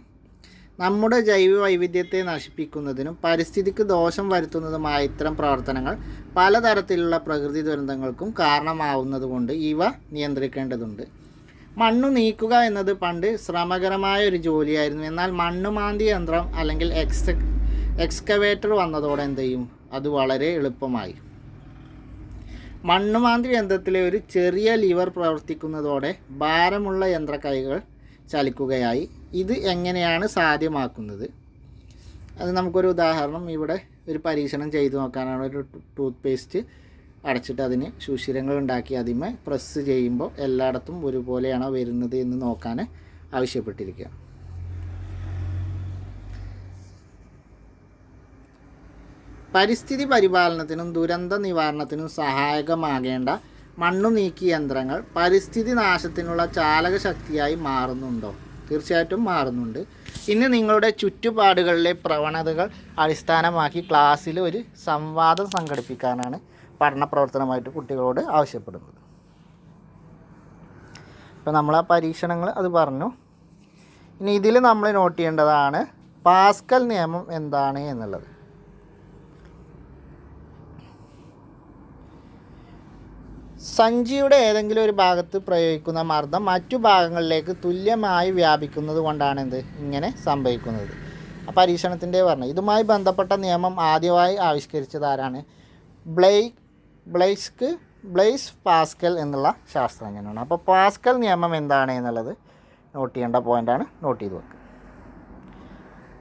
നമ്മുടെ ജൈവ വൈവിധ്യത്തെ നശിപ്പിക്കുന്നതിനും പരിസ്ഥിതിക്ക് ദോഷം വരുത്തുന്നതുമായ ഇത്തരം പ്രവർത്തനങ്ങൾ പലതരത്തിലുള്ള പ്രകൃതി ദുരന്തങ്ങൾക്കും കാരണമാവുന്നതുകൊണ്ട് ഇവ നിയന്ത്രിക്കേണ്ടതുണ്ട്. മണ്ണു നീക്കുക എന്നത് പണ്ട് ശ്രമകരമായ ഒരു ജോലിയായിരുന്നു. എന്നാൽ മണ്ണുമാന്തി യന്ത്രം അല്ലെങ്കിൽ എക്സ്കവേറ്റർ വന്നതോടെ എന്ത് ചെയ്യും? അത് വളരെ എളുപ്പമായി. മണ്ണുമാന്തി യന്ത്രത്തിലെ ഒരു ചെറിയ ലിവർ പ്രവർത്തിക്കുന്നതോടെ ഭാരമുള്ള യന്ത്രക്കൈകൾ ചലിക്കുകയായി. ഇത് എങ്ങനെയാണ് സാധ്യമാക്കുന്നത്? അത് നമുക്കൊരു ഉദാഹരണം ഇവിടെ ഒരു പരീക്ഷണം ചെയ്തു നോക്കാനാണ്. ഒരു ടൂത്ത് പേസ്റ്റ് അടച്ചിട്ട് അതിന് സുഷിരങ്ങൾ ഉണ്ടാക്കി അതിന്മേ പ്രസ് ചെയ്യുമ്പോൾ എല്ലായിടത്തും ഒരുപോലെയാണോ വരുന്നത് എന്ന് നോക്കാൻ ആവശ്യപ്പെട്ടിരിക്കുക. പരിസ്ഥിതി പരിപാലനത്തിനും ദുരന്ത നിവാരണത്തിനും സഹായകമാകേണ്ട മണ്ണു നീക്കി യന്ത്രങ്ങൾ പരിസ്ഥിതി നാശത്തിനുള്ള ചാലക ശക്തിയായി മാറുന്നുണ്ടോ? തീർച്ചയായിട്ടും മാറുന്നുണ്ട്. ഇന്ന് നിങ്ങളുടെ ചുറ്റുപാടുകളിലെ പ്രവണതകൾ അടിസ്ഥാനമാക്കി ക്ലാസ്സിൽ ഒരു സംവാദം സംഘടിപ്പിക്കാനാണ് പഠന പ്രവർത്തനമായിട്ട് കുട്ടികളോട് ആവശ്യപ്പെടുന്നത്. ഇപ്പോൾ നമ്മൾ ആ പരീക്ഷണങ്ങൾ അത് പറഞ്ഞു. ഇനി ഇതിൽ നമ്മൾ നോട്ട് ചെയ്യേണ്ടതാണ് പാസ്കൽ നിയമം എന്താണ് എന്നുള്ളത്. സഞ്ചിയുടെ ഏതെങ്കിലും ഒരു ഭാഗത്ത് പ്രയോഗിക്കുന്ന മർദ്ദം മറ്റു ഭാഗങ്ങളിലേക്ക് തുല്യമായി വ്യാപിക്കുന്നത് കൊണ്ടാണ് എന്ത് ഇങ്ങനെ സംഭവിക്കുന്നത്. ആ പരീക്ഷണത്തിൻ്റെ പറഞ്ഞു. ഇതുമായി ബന്ധപ്പെട്ട നിയമം ആദ്യമായി ആവിഷ്കരിച്ചത് ആരാണ്? ബ്ലൈസ് പാസ്കൽ എന്നുള്ള ശാസ്ത്രജ്ഞനാണ്. അപ്പോൾ പാസ്കൽ നിയമം എന്താണ് എന്നുള്ളത് നോട്ട് ചെയ്യേണ്ട പോയിൻ്റാണ്. നോട്ട് ചെയ്ത് വെക്കുക.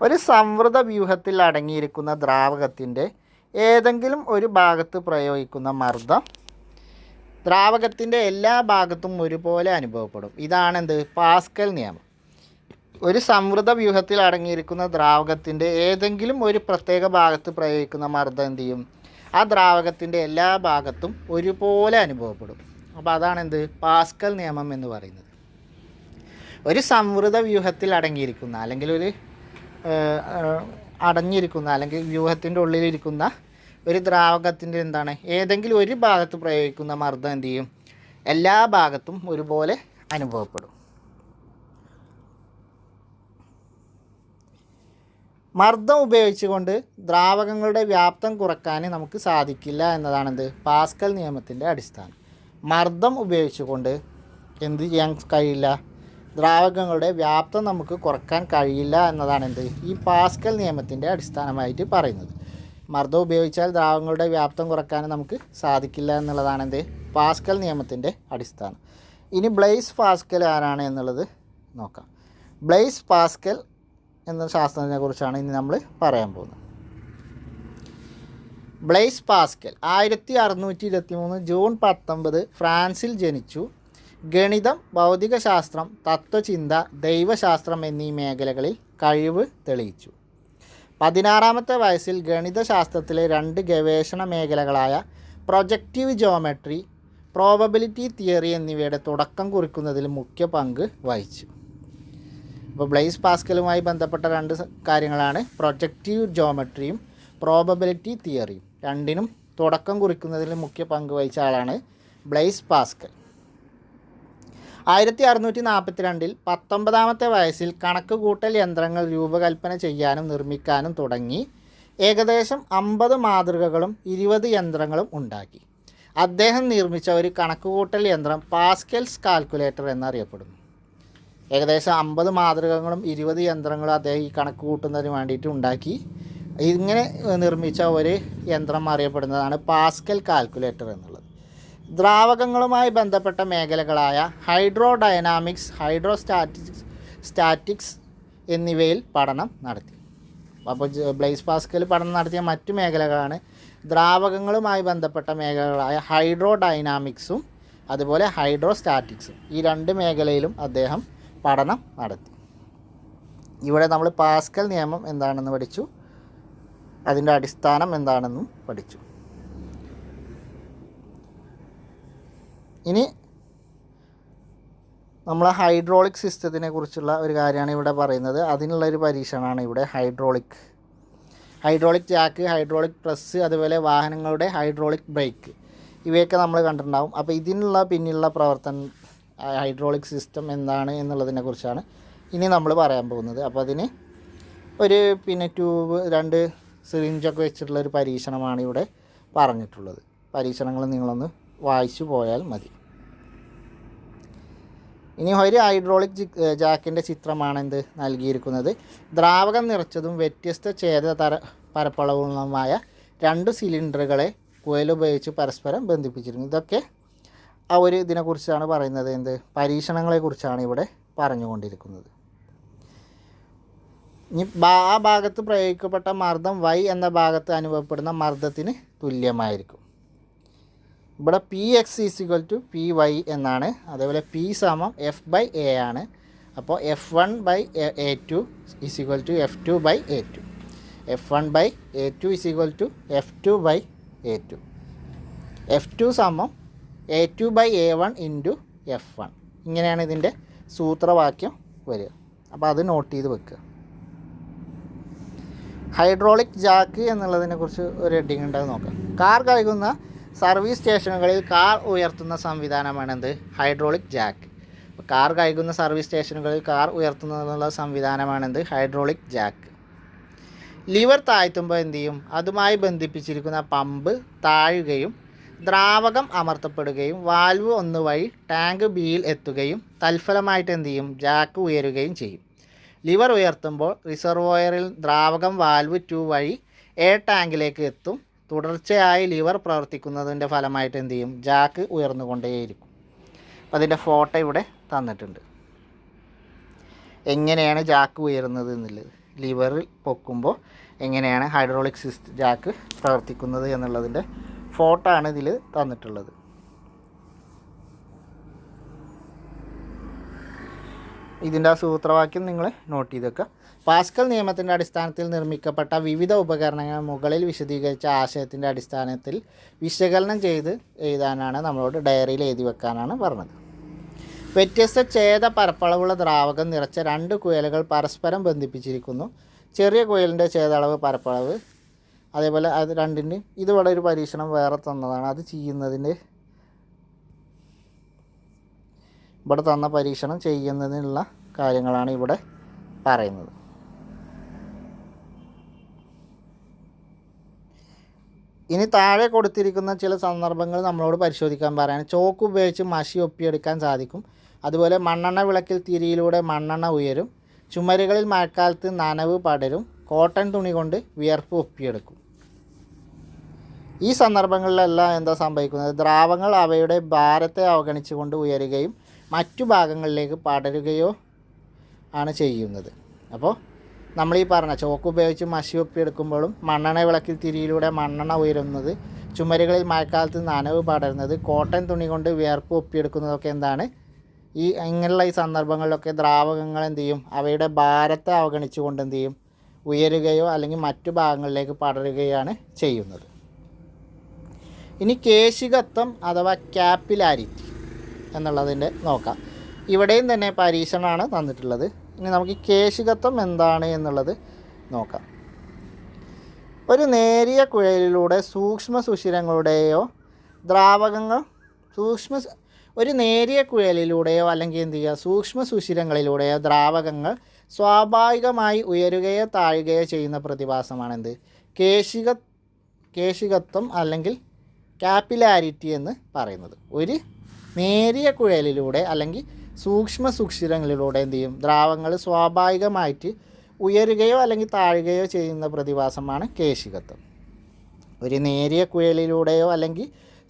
ഒരു സംവൃത വ്യൂഹത്തിൽ അടങ്ങിയിരിക്കുന്ന ദ്രാവകത്തിൻ്റെ ഏതെങ്കിലും ഒരു ഭാഗത്ത് പ്രയോഗിക്കുന്ന മർദ്ദം ദ്രാവകത്തിൻ്റെ എല്ലാ ഭാഗത്തും ഒരുപോലെ അനുഭവപ്പെടും. ഇതാണെന്ത്? പാസ്കൽ നിയമം. ഒരു സംവൃത വ്യൂഹത്തിൽ അടങ്ങിയിരിക്കുന്ന ദ്രാവകത്തിൻ്റെ ഏതെങ്കിലും ഒരു പ്രത്യേക ഭാഗത്ത് പ്രയോഗിക്കുന്ന മർദ്ദം എന്ത് ചെയ്യും? ആ ദ്രാവകത്തിൻ്റെ എല്ലാ ഭാഗത്തും ഒരുപോലെ അനുഭവപ്പെടും. അപ്പോൾ അതാണെന്ത്? പാസ്കൽ നിയമം എന്ന് പറയുന്നത്. ഒരു സംവൃത വ്യൂഹത്തിൽ അടങ്ങിയിരിക്കുന്ന അല്ലെങ്കിൽ ഒരു അടഞ്ഞിരിക്കുന്ന അല്ലെങ്കിൽ വ്യൂഹത്തിൻ്റെ ഉള്ളിലിരിക്കുന്ന ഒരു ദ്രാവകത്തിൻ്റെ എന്താണ് ഏതെങ്കിലും ഒരു ഭാഗത്ത് പ്രയോഗിക്കുന്ന മർദ്ദം എന്ത് ചെയ്യും? എല്ലാ ഭാഗത്തും ഒരുപോലെ അനുഭവപ്പെടും. മർദ്ദം ഉപയോഗിച്ചുകൊണ്ട് ദ്രാവകങ്ങളുടെ വ്യാപ്തം കുറക്കാൻ നമുക്ക് സാധിക്കില്ല എന്നതാണെന്ത്? പാസ്കൽ നിയമത്തിൻ്റെ അടിസ്ഥാനം. മർദ്ദം ഉപയോഗിച്ചുകൊണ്ട് എന്ത് ചെയ്യാൻ കഴിയില്ല? ദ്രാവകങ്ങളുടെ വ്യാപ്തം നമുക്ക് കുറക്കാൻ കഴിയില്ല എന്നതാണ് എന്ത്? ഈ പാസ്കൽ നിയമത്തിൻ്റെ അടിസ്ഥാനമായിട്ട് പറയുന്നത്. മർദ്ദം ഉപയോഗിച്ചാൽ ദ്രാവകങ്ങളുടെ വ്യാപ്തം കുറക്കാൻ നമുക്ക് സാധിക്കില്ല എന്നുള്ളതാണ് എന്ത്? പാസ്കൽ നിയമത്തിൻ്റെ അടിസ്ഥാനം. ഇനി ബ്ലൈസ് പാസ്കൽ ആരാണ് എന്നുള്ളത് നോക്കാം. ബ്ലൈസ് പാസ്കൽ എന്ന ശാസ്ത്രജ്ഞനെക്കുറിച്ചാണ് ഇനി നമ്മൾ പറയാൻ പോകുന്നത്. ബ്ലൈസ് പാസ്കൽ 1623 ജൂൺ 19 ഫ്രാൻസിൽ ജനിച്ചു. ഗണിതം, ഭൗതികശാസ്ത്രം, തത്വചിന്ത, ദൈവശാസ്ത്രം എന്നീ മേഖലകളിൽ കഴിവ് തെളിയിച്ചു. 16-ാമത്തെ വയസ്സിൽ ഗണിതശാസ്ത്രത്തിലെ 2 ഗവേഷണ മേഖലകളായ പ്രൊജക്റ്റീവ് ജിയോമെട്രി, പ്രോബബിലിറ്റി തിയറി എന്നിവയുടെ തുടക്കം കുറിക്കുന്നതിൽ മുഖ്യ പങ്ക് വഹിച്ചു. അപ്പോൾ ബ്ലെയ്സ് പാസ്കലുമായി ബന്ധപ്പെട്ട രണ്ട് കാര്യങ്ങളാണ് പ്രൊജക്റ്റീവ് ജോമെട്രിയും പ്രോബബിലിറ്റി തിയറിയും. രണ്ടിനും തുടക്കം കുറിക്കുന്നതിൽ മുഖ്യ പങ്ക് വഹിച്ച ആളാണ് ബ്ലെയ്സ് പാസ്കൽ. 1642 19ാമത്തെ വയസ്സിൽ കണക്ക് കൂട്ടൽ യന്ത്രങ്ങൾ രൂപകൽപ്പന ചെയ്യാനും നിർമ്മിക്കാനും തുടങ്ങി. ഏകദേശം 50 മാതൃകകളും 20 യന്ത്രങ്ങളും ഉണ്ടാക്കി. അദ്ദേഹം നിർമ്മിച്ച ഒരു കണക്കുകൂട്ടൽ യന്ത്രം പാസ്കൽസ് കാൽക്കുലേറ്റർ എന്നറിയപ്പെടുന്നു. ഏകദേശം 50 മാതൃകകളും 20 യന്ത്രങ്ങളും അദ്ദേഹം ഈ കണക്ക് കൂട്ടുന്നതിന് വേണ്ടിയിട്ട് ഉണ്ടാക്കി. ഇങ്ങനെ നിർമ്മിച്ച ഒരു യന്ത്രം അറിയപ്പെടുന്നതാണ് പാസ്കൽ കാൽക്കുലേറ്റർ എന്നുള്ളത്. ദ്രാവകങ്ങളുമായി ബന്ധപ്പെട്ട മേഖലകളായ ഹൈഡ്രോഡൈനാമിക്സ്, ഹൈഡ്രോസ്റ്റാറ്റിക്സ് എന്നിവയിൽ പഠനം നടത്തി. അപ്പോൾ ബ്ലെയ്സ് പാസ്കൽ പഠനം നടത്തിയ മറ്റു മേഖലകളാണ് ദ്രാവകങ്ങളുമായി ബന്ധപ്പെട്ട മേഖലകളായ ഹൈഡ്രോഡൈനാമിക്സും അതുപോലെ ഹൈഡ്രോസ്റ്റാറ്റിക്സും. ഈ രണ്ട് മേഖലയിലും അദ്ദേഹം പഠനം നടത്തി. ഇവിടെ നമ്മൾ പാസ്കൽ നിയമം എന്താണെന്ന് പഠിച്ചു, അതിൻ്റെ അടിസ്ഥാനം എന്താണെന്നും പഠിച്ചു. ഇനി നമ്മൾ ഹൈഡ്രോളിക് സിസ്റ്റത്തിനെ കുറിച്ചുള്ള ഒരു കാര്യമാണ് ഇവിടെ പറയുന്നത്. അതിനുള്ളൊരു പരീക്ഷണമാണ് ഇവിടെ ഹൈഡ്രോളിക് ജാക്ക്, ഹൈഡ്രോളിക് പ്രസ്, അതുപോലെ വാഹനങ്ങളുടെ ഹൈഡ്രോളിക് ബ്രേക്ക്, ഇവയൊക്കെ നമ്മൾ കണ്ടിട്ടുണ്ടാവും. അപ്പോൾ ഇതിനുള്ള പിന്നിലുള്ള പ്രവർത്തനം, ഹൈഡ്രോളിക് സിസ്റ്റം എന്താണ് എന്നുള്ളതിനെ കുറിച്ചാണ് ഇനി നമ്മൾ പറയാൻ പോകുന്നത്. അപ്പോൾ അതിന് ഒരു ട്യൂബ്, 2 സിറിഞ്ചൊക്കെ വെച്ചിട്ടുള്ള ഒരു പരീക്ഷണമാണ് ഇവിടെ പറഞ്ഞിട്ടുള്ളത്. പരീക്ഷണങ്ങൾ നിങ്ങളൊന്ന് വായിച്ചു പോയാൽ മതി. ഇനി ഒരു ഹൈഡ്രോളിക് ജാക്കിൻ്റെ ചിത്രമാണ് എന്ത് നൽകിയിരിക്കുന്നത്. ദ്രാവകം നിറച്ചതും വ്യത്യസ്ത പരപ്പളവുള്ളതുമായ 2 സിലിണ്ടറുകളെ കുഴലുപയോഗിച്ച് പരസ്പരം ബന്ധിപ്പിച്ചിരുന്നു. ഇതൊക്കെ ആ ഒരു ഇതിനെക്കുറിച്ചാണ് പറയുന്നത്. പരീക്ഷണങ്ങളെക്കുറിച്ചാണ് ഇവിടെ പറഞ്ഞുകൊണ്ടിരിക്കുന്നത്. ഇനി ആ ഭാഗത്ത് പ്രയോഗിക്കപ്പെട്ട മർദ്ദം y എന്ന ഭാഗത്ത് അനുഭവപ്പെടുന്ന മർദ്ദത്തിന് തുല്യമായിരിക്കും. ഇവിടെ Px Py എന്നാണ്. അതേപോലെ P F/A ആണ്. അപ്പോൾ F1/A2 F2/A2, F1/A2 F2/A2, F2 A2/A1 × F1. ഇങ്ങനെയാണ് ഇതിൻ്റെ സൂത്രവാക്യം വരിക. അപ്പോൾ അത് നോട്ട് ചെയ്ത് വെക്കുക. ഹൈഡ്രോളിക് ജാക്ക് എന്നുള്ളതിനെക്കുറിച്ച് ഒരു ഹെഡിങ് ഉണ്ടാകും നോക്കാം. കാർ കഴുകുന്ന സർവീസ് സ്റ്റേഷനുകളിൽ കാർ ഉയർത്തുന്ന സംവിധാനമാണ് ഹൈഡ്രോളിക് ജാക്ക്. അപ്പോൾ കാർ കഴുകുന്ന സർവീസ് സ്റ്റേഷനുകളിൽ കാർ ഉയർത്തുന്നതിനുള്ള സംവിധാനമാണ് ഹൈഡ്രോളിക് ജാക്ക്. ലിവർ താഴ്ത്തുമ്പോൾ എന്ത് ചെയ്യും? അതുമായി ബന്ധിപ്പിച്ചിരിക്കുന്ന പമ്പ് താഴുകയും ദ്രാവകം അമർത്തപ്പെടുകയും വാൽവ് 1 വഴി ടാങ്ക് ബിയിൽ എത്തുകയും തൽഫലമായിട്ട് എന്ത് ചെയ്യും? ജാക്ക് ഉയരുകയും ചെയ്യും. ലിവർ ഉയർത്തുമ്പോൾ റിസർവോയറിൽ ദ്രാവകം വാൽവ് 2 വഴി എയർ ടാങ്കിലേക്ക് എത്തും. തുടർച്ചയായി ലിവർ പ്രവർത്തിക്കുന്നതിൻ്റെ ഫലമായിട്ട് എന്ത് ചെയ്യും? ജാക്ക് ഉയർന്നുകൊണ്ടേയിരിക്കും. അപ്പോൾ അതിൻ്റെ ഫോട്ടോ ഇവിടെ തന്നിട്ടുണ്ട്. എങ്ങനെയാണ് ജാക്ക് ഉയരുന്നത് എന്നുള്ളത്, ലിവറിൽ പൊക്കുമ്പോൾ എങ്ങനെയാണ് ഹൈഡ്രോളിക് ജാക്ക് പ്രവർത്തിക്കുന്നത് എന്നുള്ളതിൻ്റെ ഫോട്ടോ ആണ് ഇതിൽ തന്നിട്ടുള്ളത്. ഇതിൻ്റെ ആ സൂത്രവാക്യം നിങ്ങൾ നോട്ട് ചെയ്ത് വെക്കുക. പാസ്കൽ നിയമത്തിൻ്റെ അടിസ്ഥാനത്തിൽ നിർമ്മിക്കപ്പെട്ട വിവിധ ഉപകരണങ്ങൾ മുകളിൽ വിശദീകരിച്ച ആശയത്തിൻ്റെ അടിസ്ഥാനത്തിൽ വിശകലനം ചെയ്ത് എഴുതാനാണ് നമ്മളോട് ഡയറിയിൽ എഴുതി വെക്കാനാണ് പറഞ്ഞത്. വ്യത്യസ്ത പരപ്പളവുള്ള ദ്രാവകം നിറച്ച 2 കുഴലുകൾ പരസ്പരം ബന്ധിപ്പിച്ചിരിക്കുന്നു. ചെറിയ കുഴലിൻ്റെ ഛേദളവ് പരപ്പളവ്, അതേപോലെ അത് രണ്ടിൻ്റെയും ഇതിവിടെ ഒരു പരീക്ഷണം വേറെ തന്നതാണ്. അത് ചെയ്യുന്നതിൻ്റെ ഇവിടെ തന്ന പരീക്ഷണം ചെയ്യുന്നതിനുള്ള കാര്യങ്ങളാണ് ഇവിടെ പറയുന്നത്. ഇനി താഴെ കൊടുത്തിരിക്കുന്ന ചില സന്ദർഭങ്ങൾ നമ്മളോട് പരിശോധിക്കാൻ പറയാണ്. ചോക്ക് ഉപയോഗിച്ച് മഷി ഒപ്പിയെടുക്കാൻ സാധിക്കും. അതുപോലെ മണ്ണെണ്ണ വിളക്കിൽ തിരിയിലൂടെ മണ്ണെണ്ണ ഉയരും. ചുമരുകളിൽ മഴക്കാലത്ത് നനവ് പടരും. കോട്ടൺ തുണി കൊണ്ട് വിയർപ്പ് ഒപ്പിയെടുക്കും. ഈ സന്ദർഭങ്ങളിലെല്ലാം എന്താ സംഭവിക്കുന്നത്? ദ്രാവങ്ങൾ അവയുടെ ഭാരത്തെ അവഗണിച്ചുകൊണ്ട് ഉയരുകയും മറ്റു ഭാഗങ്ങളിലേക്ക് പടരുകയോ ആണ് ചെയ്യുന്നത്. അപ്പോൾ നമ്മൾ ഈ പറഞ്ഞ ചോക്ക് ഉപയോഗിച്ച് മഷി ഒപ്പിയെടുക്കുമ്പോഴും മണ്ണെണ്ണ വിളക്കിൽ തിരിയിലൂടെ മണ്ണെണ്ണ ഉയരുന്നത്, ചുമരുകളിൽ മഴക്കാലത്ത് നനവ് പടരുന്നത്, കോട്ടൺ തുണി കൊണ്ട് വിയർപ്പ് ഒപ്പിയെടുക്കുന്നതൊക്കെ എന്താണ്? ഇങ്ങനെയുള്ള ഈ സന്ദർഭങ്ങളിലൊക്കെ ദ്രാവകങ്ങൾ എന്ത് ചെയ്യും? അവയുടെ ഭാരത്തെ അവഗണിച്ചുകൊണ്ട് എന്ത് ചെയ്യും? ഉയരുകയോ അല്ലെങ്കിൽ മറ്റു ഭാഗങ്ങളിലേക്ക് പടരുകയാണ് ചെയ്യുന്നത്. ഇനി കേശികത്വം അഥവാ ക്യാപ്പിലാരിറ്റി എന്നുള്ളതിൻ്റെ നോക്കാം. ഇവിടെയും തന്നെ പരീക്ഷണമാണ് തന്നിട്ടുള്ളത്. ഇനി നമുക്ക് കേശികത്വം എന്താണ് എന്നുള്ളത് നോക്കാം. ഒരു നേരിയ കുഴലിലൂടെ സൂക്ഷ്മ സുഷിരങ്ങളുടെയോ ദ്രാവകങ്ങൾ ഒരു നേരിയ കുഴലിലൂടെയോ അല്ലെങ്കിൽ എന്ത് ചെയ്യുക, സൂക്ഷ്മ സുഷിരങ്ങളിലൂടെയോ ദ്രാവകങ്ങൾ സ്വാഭാവികമായി ഉയരുകയോ താഴുകയോ ചെയ്യുന്ന പ്രതിഭാസമാണെന്ത്, കേശികത്വം അല്ലെങ്കിൽ കാപ്പിലാരിറ്റി എന്ന് പറയുന്നത്. ഒരു നേരിയ കുഴലിലൂടെ അല്ലെങ്കിൽ സൂക്ഷ്മ സുഷിരങ്ങളിലൂടെ എന്ത് ചെയ്യും, ദ്രാവകങ്ങൾ സ്വാഭാവികമായിട്ട് ഉയരുകയോ അല്ലെങ്കിൽ താഴുകയോ ചെയ്യുന്ന പ്രതിഭാസമാണ് കേശികത്വം. ഒരു നേരിയ കുഴലിലൂടെയോ അല്ലെങ്കിൽ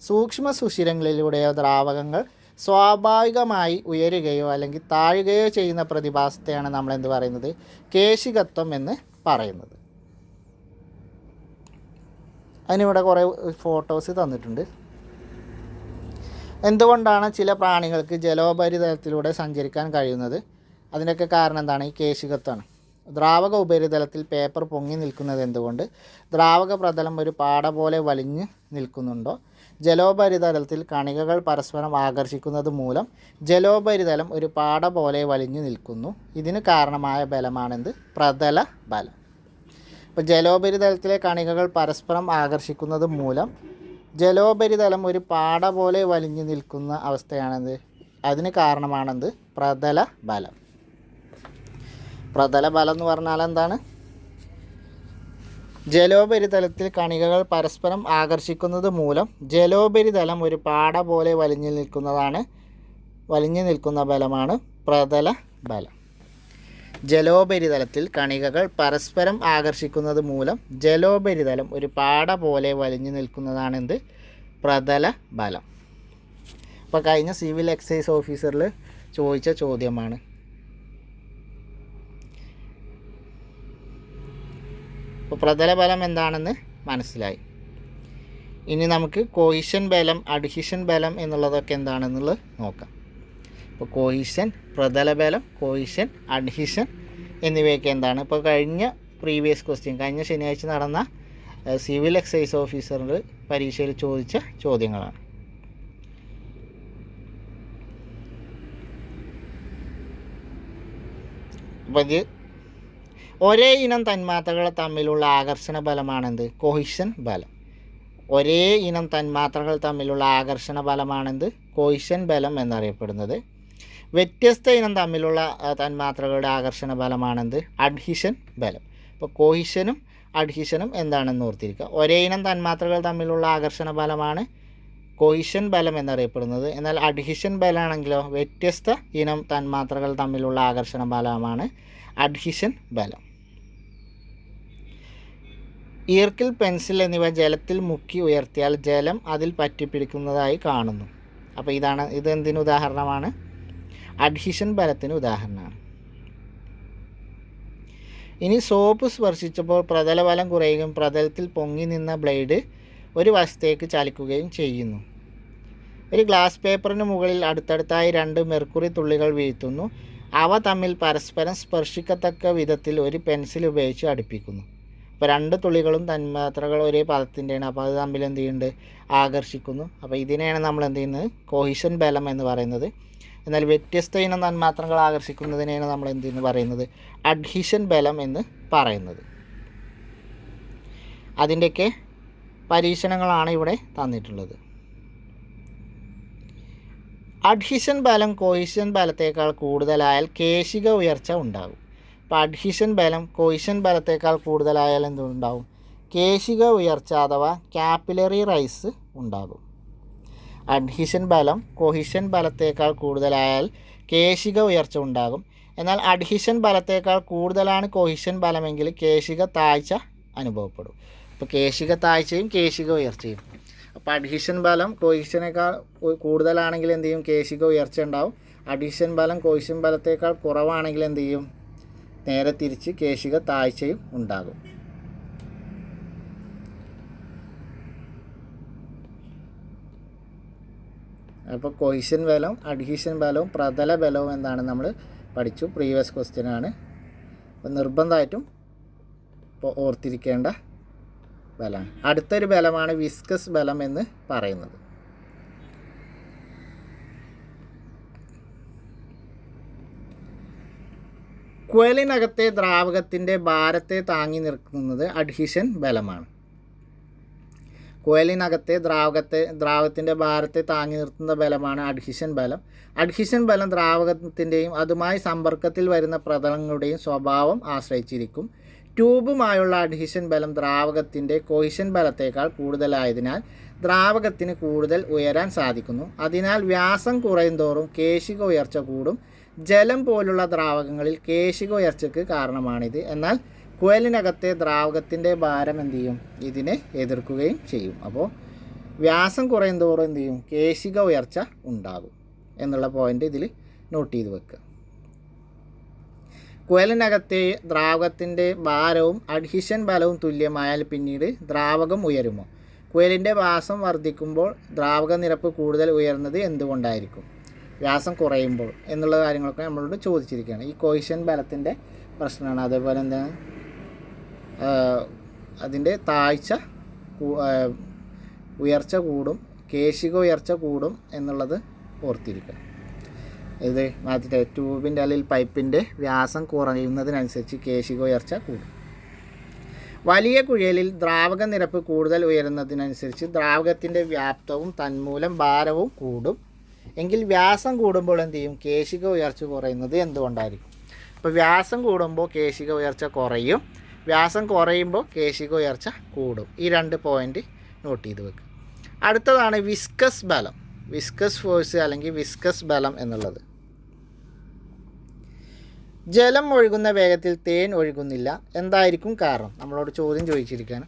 സൂക്ഷ്മ സുഷിരങ്ങളിലൂടെയോ ദ്രാവകങ്ങൾ സ്വാഭാവികമായി ഉയരുകയോ അല്ലെങ്കിൽ താഴുകയോ ചെയ്യുന്ന പ്രതിഭാസത്തെയാണ് നമ്മൾ എന്ത് പറയുന്നത്, കേശികത്വം എന്ന് പറയുന്നത്. അതിനിവിടെ കുറേ ഫോട്ടോസ് തന്നിട്ടുണ്ട്. എന്തുകൊണ്ടാണ് ചില പ്രാണികൾക്ക് ജലോപരിതലത്തിലൂടെ സഞ്ചരിക്കാൻ കഴിയുന്നത്? അതിൻ്റെയൊക്കെ കാരണം എന്താണ്, ഈ കേശികത്വമാണ്. ദ്രാവക ഉപരിതലത്തിൽ പേപ്പർ പൊങ്ങി നിൽക്കുന്നത് എന്തുകൊണ്ട്? ദ്രാവക പ്രതലം ഒരു പാട പോലെ വലിഞ്ഞ് നിൽക്കുന്നുണ്ടോ? ജലോപരിതലത്തിൽ കണികകൾ പരസ്പരം ആകർഷിക്കുന്നത് മൂലം ജലോപരിതലം ഒരു പാട പോലെ വലിഞ്ഞു നിൽക്കുന്നു. ഇതിന് കാരണമായ ബലമാണെന്ത്, പ്രതല ബലം. അപ്പോൾ ജലോപരിതലത്തിലെ കണികകൾ പരസ്പരം ആകർഷിക്കുന്നത് മൂലം ജലോപരിതലം ഒരു പാട പോലെ വലിഞ്ഞു നിൽക്കുന്ന അവസ്ഥയാണെന്ത്, അതിന് കാരണമാണെന്ത്, പ്രതല ബലം. പ്രതല ബലം എന്ന് പറഞ്ഞാൽ എന്താണ്? ജലോപരിതലത്തിൽ കണികകൾ പരസ്പരം ആകർഷിക്കുന്നത് മൂലം ജലോപരിതലം ഒരു പാട പോലെ വലിഞ്ഞു നിൽക്കുന്ന ബലമാണ് പ്രതല ബലം. ജലോപരിതലത്തിൽ കണികകൾ പരസ്പരം ആകർഷിക്കുന്നത് മൂലം ജലോപരിതലം ഒരു പാട പോലെ വലിഞ്ഞു നിൽക്കുന്നതാണെന്ത്, പ്രതല ബലം. അപ്പോൾ കഴിഞ്ഞ സിവിൽ എക്സൈസ് ഓഫീസറിൽ ചോദിച്ച ചോദ്യമാണ്. അപ്പോൾ പ്രതല ബലം എന്താണെന്ന് മനസ്സിലായി. ഇനി നമുക്ക് കോഹിഷൻ ബലം, അഡ്ഹീഷൻ ബലം എന്നുള്ളതൊക്കെ എന്താണെന്നുള്ളത് നോക്കാം. അപ്പോൾ കോഹിഷൻ, പ്രതല ബലം, കോഹിഷൻ, അഡ്ഹീഷൻ എന്നിവയൊക്കെ എന്താണ്? ഇപ്പോൾ കഴിഞ്ഞ ശനിയാഴ്ച നടന്ന സിവിൽ എക്സൈസ് ഓഫീസറിൻ്റെ പരീക്ഷയിൽ ചോദിച്ച ചോദ്യങ്ങളാണ്. അപ്പോൾ ഇത് ഒരേ ഇനം തന്മാത്രകൾ തമ്മിലുള്ള ആകർഷണ ബലമാണെന്ത്, കോഹിഷൻ ബലം. ഒരേ ഇനം തന്മാത്രകൾ തമ്മിലുള്ള ആകർഷണ ബലമാണെന്ത്, കോഹിഷൻ ബലം എന്നറിയപ്പെടുന്നത്. വ്യത്യസ്ത ഇനം തമ്മിലുള്ള തന്മാത്രകളുടെ ആകർഷണ ബലമാണെന്ത്, അഡ്ഹീഷൻ ബലം. അപ്പോൾ കോഹിഷനും അഡ്ഹീഷനും എന്താണെന്ന് ഓർത്തിരിക്കുക. ഒരേ ഇനം തന്മാത്രകൾ തമ്മിലുള്ള ആകർഷണ ബലമാണ് കോഹിഷൻ ബലം എന്നറിയപ്പെടുന്നത്. എന്നാൽ അഡ്ഹീഷൻ ബലമാണെങ്കിലോ വ്യത്യസ്ത ഇനം തന്മാത്രകൾ തമ്മിലുള്ള ആകർഷണ ബലമാണ് അഡ്ഹീഷൻ ബലം. ഈർക്കിൽ, പെൻസിൽ എന്നിവ ജലത്തിൽ മുക്കി ഉയർത്തിയാൽ ജലം അതിൽ പറ്റിപ്പിടിക്കുന്നതായി കാണുന്നു. അപ്പോൾ ഇതെന്തിന് ഉദാഹരണമാണ്? അഡ്ഹീഷൻ ബലത്തിന് ഉദാഹരണമാണ്. ഇനി സോപ്പ് സ്പർശിച്ചപ്പോൾ പ്രതലബലം കുറയുകയും പ്രതലത്തിൽ പൊങ്ങി നിന്ന ബ്ലേഡ് ഒരു വശത്തേക്ക് ചലിക്കുകയും ചെയ്യുന്നു. ഒരു ഗ്ലാസ് പേപ്പറിന് മുകളിൽ അടുത്തടുത്തായി 2 മെർക്കുറി തുള്ളികൾ വീഴ്ത്തുന്നു. അവ തമ്മിൽ പരസ്പരം സ്പർശിക്കത്തക്ക വിധത്തിൽ ഒരു പെൻസിൽ ഉപയോഗിച്ച് അടുപ്പിക്കുന്നു. അപ്പോൾ 2 തുള്ളികളും തന്മാത്രകൾ ഒരേ പദത്തിൻ്റെയാണ്. അപ്പോൾ അത് തമ്മിൽ എന്ത് ചെയ്യുന്നുണ്ട്, ആകർഷിക്കുന്നു. അപ്പോൾ ഇതിനെയാണ് നമ്മൾ എന്ത് ചെയ്യുന്നത്, കോഹിഷൻ ബലം എന്ന് പറയുന്നത്. എന്നാൽ വ്യത്യസ്ത ഇനം തന്മാത്രകൾ ആകർഷിക്കുന്നതിനെയാണ് നമ്മൾ എന്തെന്ന് പറയുന്നത്, അഡ്ഹീഷൻ ബലം എന്ന് പറയുന്നത്. അതിൻ്റെയൊക്കെ പരീക്ഷണങ്ങളാണ് ഇവിടെ തന്നിട്ടുള്ളത്. അഡ്ഹീഷൻ ബലം കോഹിഷൻ ബലത്തേക്കാൾ കൂടുതലായാൽ കേശിക ഉയർച്ച ഉണ്ടാകും. അപ്പോൾ അഡ്ഹീഷൻ ബലം കോഹിഷൻ ബലത്തേക്കാൾ കൂടുതലായാൽ എന്തുണ്ടാവും, കേശിക ഉയർച്ച അഥവാ കാപ്പിലറി റൈസ് ഉണ്ടാകും. അഡ്ഹീഷൻ ബലം കോഹിഷൻ ബലത്തേക്കാൾ കൂടുതലായാൽ കേശിക ഉയർച്ച ഉണ്ടാകും. എന്നാൽ അഡ്ഹീഷൻ ബലത്തേക്കാൾ കൂടുതലാണ് കോഹിഷൻ ബലമെങ്കിൽ കേശിക താഴ്ച അനുഭവപ്പെടും. അപ്പോൾ കേശിക താഴ്ചയും കേശിക ഉയർച്ചയും. അപ്പോൾ അഡ്ഹീഷൻ ബലം കോഹിഷനേക്കാൾ കൂടുതലാണെങ്കിൽ എന്ത് ചെയ്യും, കേശിക ഉയർച്ച ഉണ്ടാവും. അഡ്ഹീഷൻ ബലം കോഹിഷൻ ബലത്തേക്കാൾ കുറവാണെങ്കിൽ എന്ത് ചെയ്യും, നേരെ തിരിച്ച് കേശിക താഴ്ചയും ഉണ്ടാകും. അപ്പോൾ കോഹിഷൻ ബലം, അഡ്ഹീഷൻ ബലവും പ്രതല ബലവും എന്താണ് നമ്മൾ പഠിച്ചു. പ്രീവിയസ് ക്വസ്റ്റ്യനാണ്. അപ്പോൾ നിർബന്ധമായിട്ടും ഇപ്പോൾ ഓർത്തിരിക്കേണ്ട ബലമാണ്. അടുത്തൊരു ബലമാണ് വിസ്കസ് ബലം എന്ന് പറയുന്നത്. കുഴലിനകത്തെ ദ്രാവകത്തിൻ്റെ ഭാരത്തെ താങ്ങി നിർത്തുന്നത് അഡ്ഹീഷൻ ബലമാണ്. കുഴലിനകത്തെ ദ്രാവകത്തിൻ്റെ ഭാരത്തെ താങ്ങി നിർത്തുന്ന ബലമാണ് അഡ്ഹീഷൻ ബലം. അഡ്ഹീഷൻ ബലം ദ്രാവകത്തിൻ്റെയും അതുമായി സമ്പർക്കത്തിൽ വരുന്ന പ്രതലങ്ങളുടെയും സ്വഭാവം ആശ്രയിച്ചിരിക്കും. ട്യൂബുമായുള്ള അഡ്ഹീഷൻ ബലം ദ്രാവകത്തിൻ്റെ കൊഹിഷൻ ബലത്തേക്കാൾ കൂടുതലായതിനാൽ ദ്രാവകത്തിന് കൂടുതൽ ഉയരാൻ സാധിക്കുന്നു. അതിനാൽ വ്യാസം കുറയുന്തോറും കേശിക ഉയർച്ച കൂടും. ജലം പോലുള്ള ദ്രാവകങ്ങളിൽ കേശിക ഉയർച്ചയ്ക്ക് കാരണമാണിത്. എന്നാൽ കുഴലിനകത്തെ ദ്രാവകത്തിൻ്റെ ഭാരം എന്ത് ചെയ്യും? ഇതിനെ എതിർക്കുകയും ചെയ്യും. അപ്പോൾ വ്യാസം കുറയുന്തോറും എന്ത് ചെയ്യും? കേശിക ഉയർച്ച ഉണ്ടാകും എന്നുള്ള പോയിൻ്റ് ഇതിൽ നോട്ട് ചെയ്ത് വെക്കുക. കുഴലിനകത്തെ ദ്രാവകത്തിൻ്റെ ഭാരവും അഡ്ഹീഷൻ ബലവും തുല്യമായാൽ പിന്നീട് ദ്രാവകം ഉയരുമോ? കുഴലിൻ്റെ വ്യാസം വർദ്ധിക്കുമ്പോൾ ദ്രാവക നിരപ്പ് കൂടുതൽ ഉയർന്നത് എന്തുകൊണ്ടായിരിക്കും? വ്യാസം കുറയുമ്പോൾ എന്നുള്ള കാര്യങ്ങളൊക്കെ നമ്മളോട് ചോദിച്ചിരിക്കുകയാണ്. ഈ കൊഹിഷൻ ബലത്തിൻ്റെ പ്രശ്നമാണ്. അതേപോലെ എന്താണ് അതിൻ്റെ താഴ്ച ഉയർച്ച കൂടും, കേശിക ഉയർച്ച കൂടും എന്നുള്ളത് ഓർത്തിരിക്കുക. ഇത് മറ്റേ ട്യൂബിൻ്റെ അല്ലെങ്കിൽ പൈപ്പിൻ്റെ വ്യാസം കുറയുന്നതിനനുസരിച്ച് കേശിക ഉയർച്ച കൂടും. വലിയ കുഴലിൽ ദ്രാവക നിരപ്പ് കൂടുതൽ ഉയരുന്നതിനനുസരിച്ച് ദ്രാവകത്തിൻ്റെ വ്യാപ്തവും തന്മൂലം ഭാരവും കൂടും. എങ്കിൽ വ്യാസം കൂടുമ്പോൾ എന്ത് ചെയ്യും? കേശിക ഉയർച്ച കുറയുന്നത് എന്തുകൊണ്ടായിരിക്കും? അപ്പോൾ വ്യാസം കൂടുമ്പോൾ കേശിക ഉയർച്ച കുറയും, വ്യാസം കുറയുമ്പോൾ കേശിക ഉയർച്ച കൂടും. ഈ രണ്ട് പോയിൻ്റ് നോട്ട് ചെയ്ത് വെക്കുക. അടുത്തതാണ് വിസ്കസ് ബലം, വിസ്കസ് ഫോഴ്സ് അല്ലെങ്കിൽ വിസ്കസ് ബലം എന്നുള്ളത്. ജലം ഒഴുകുന്ന വേഗത്തിൽ തേൻ ഒഴുകുന്നില്ല, എന്തായിരിക്കും കാരണം? നമ്മളോട് ചോദ്യം ചോദിച്ചിരിക്കുകയാണ്.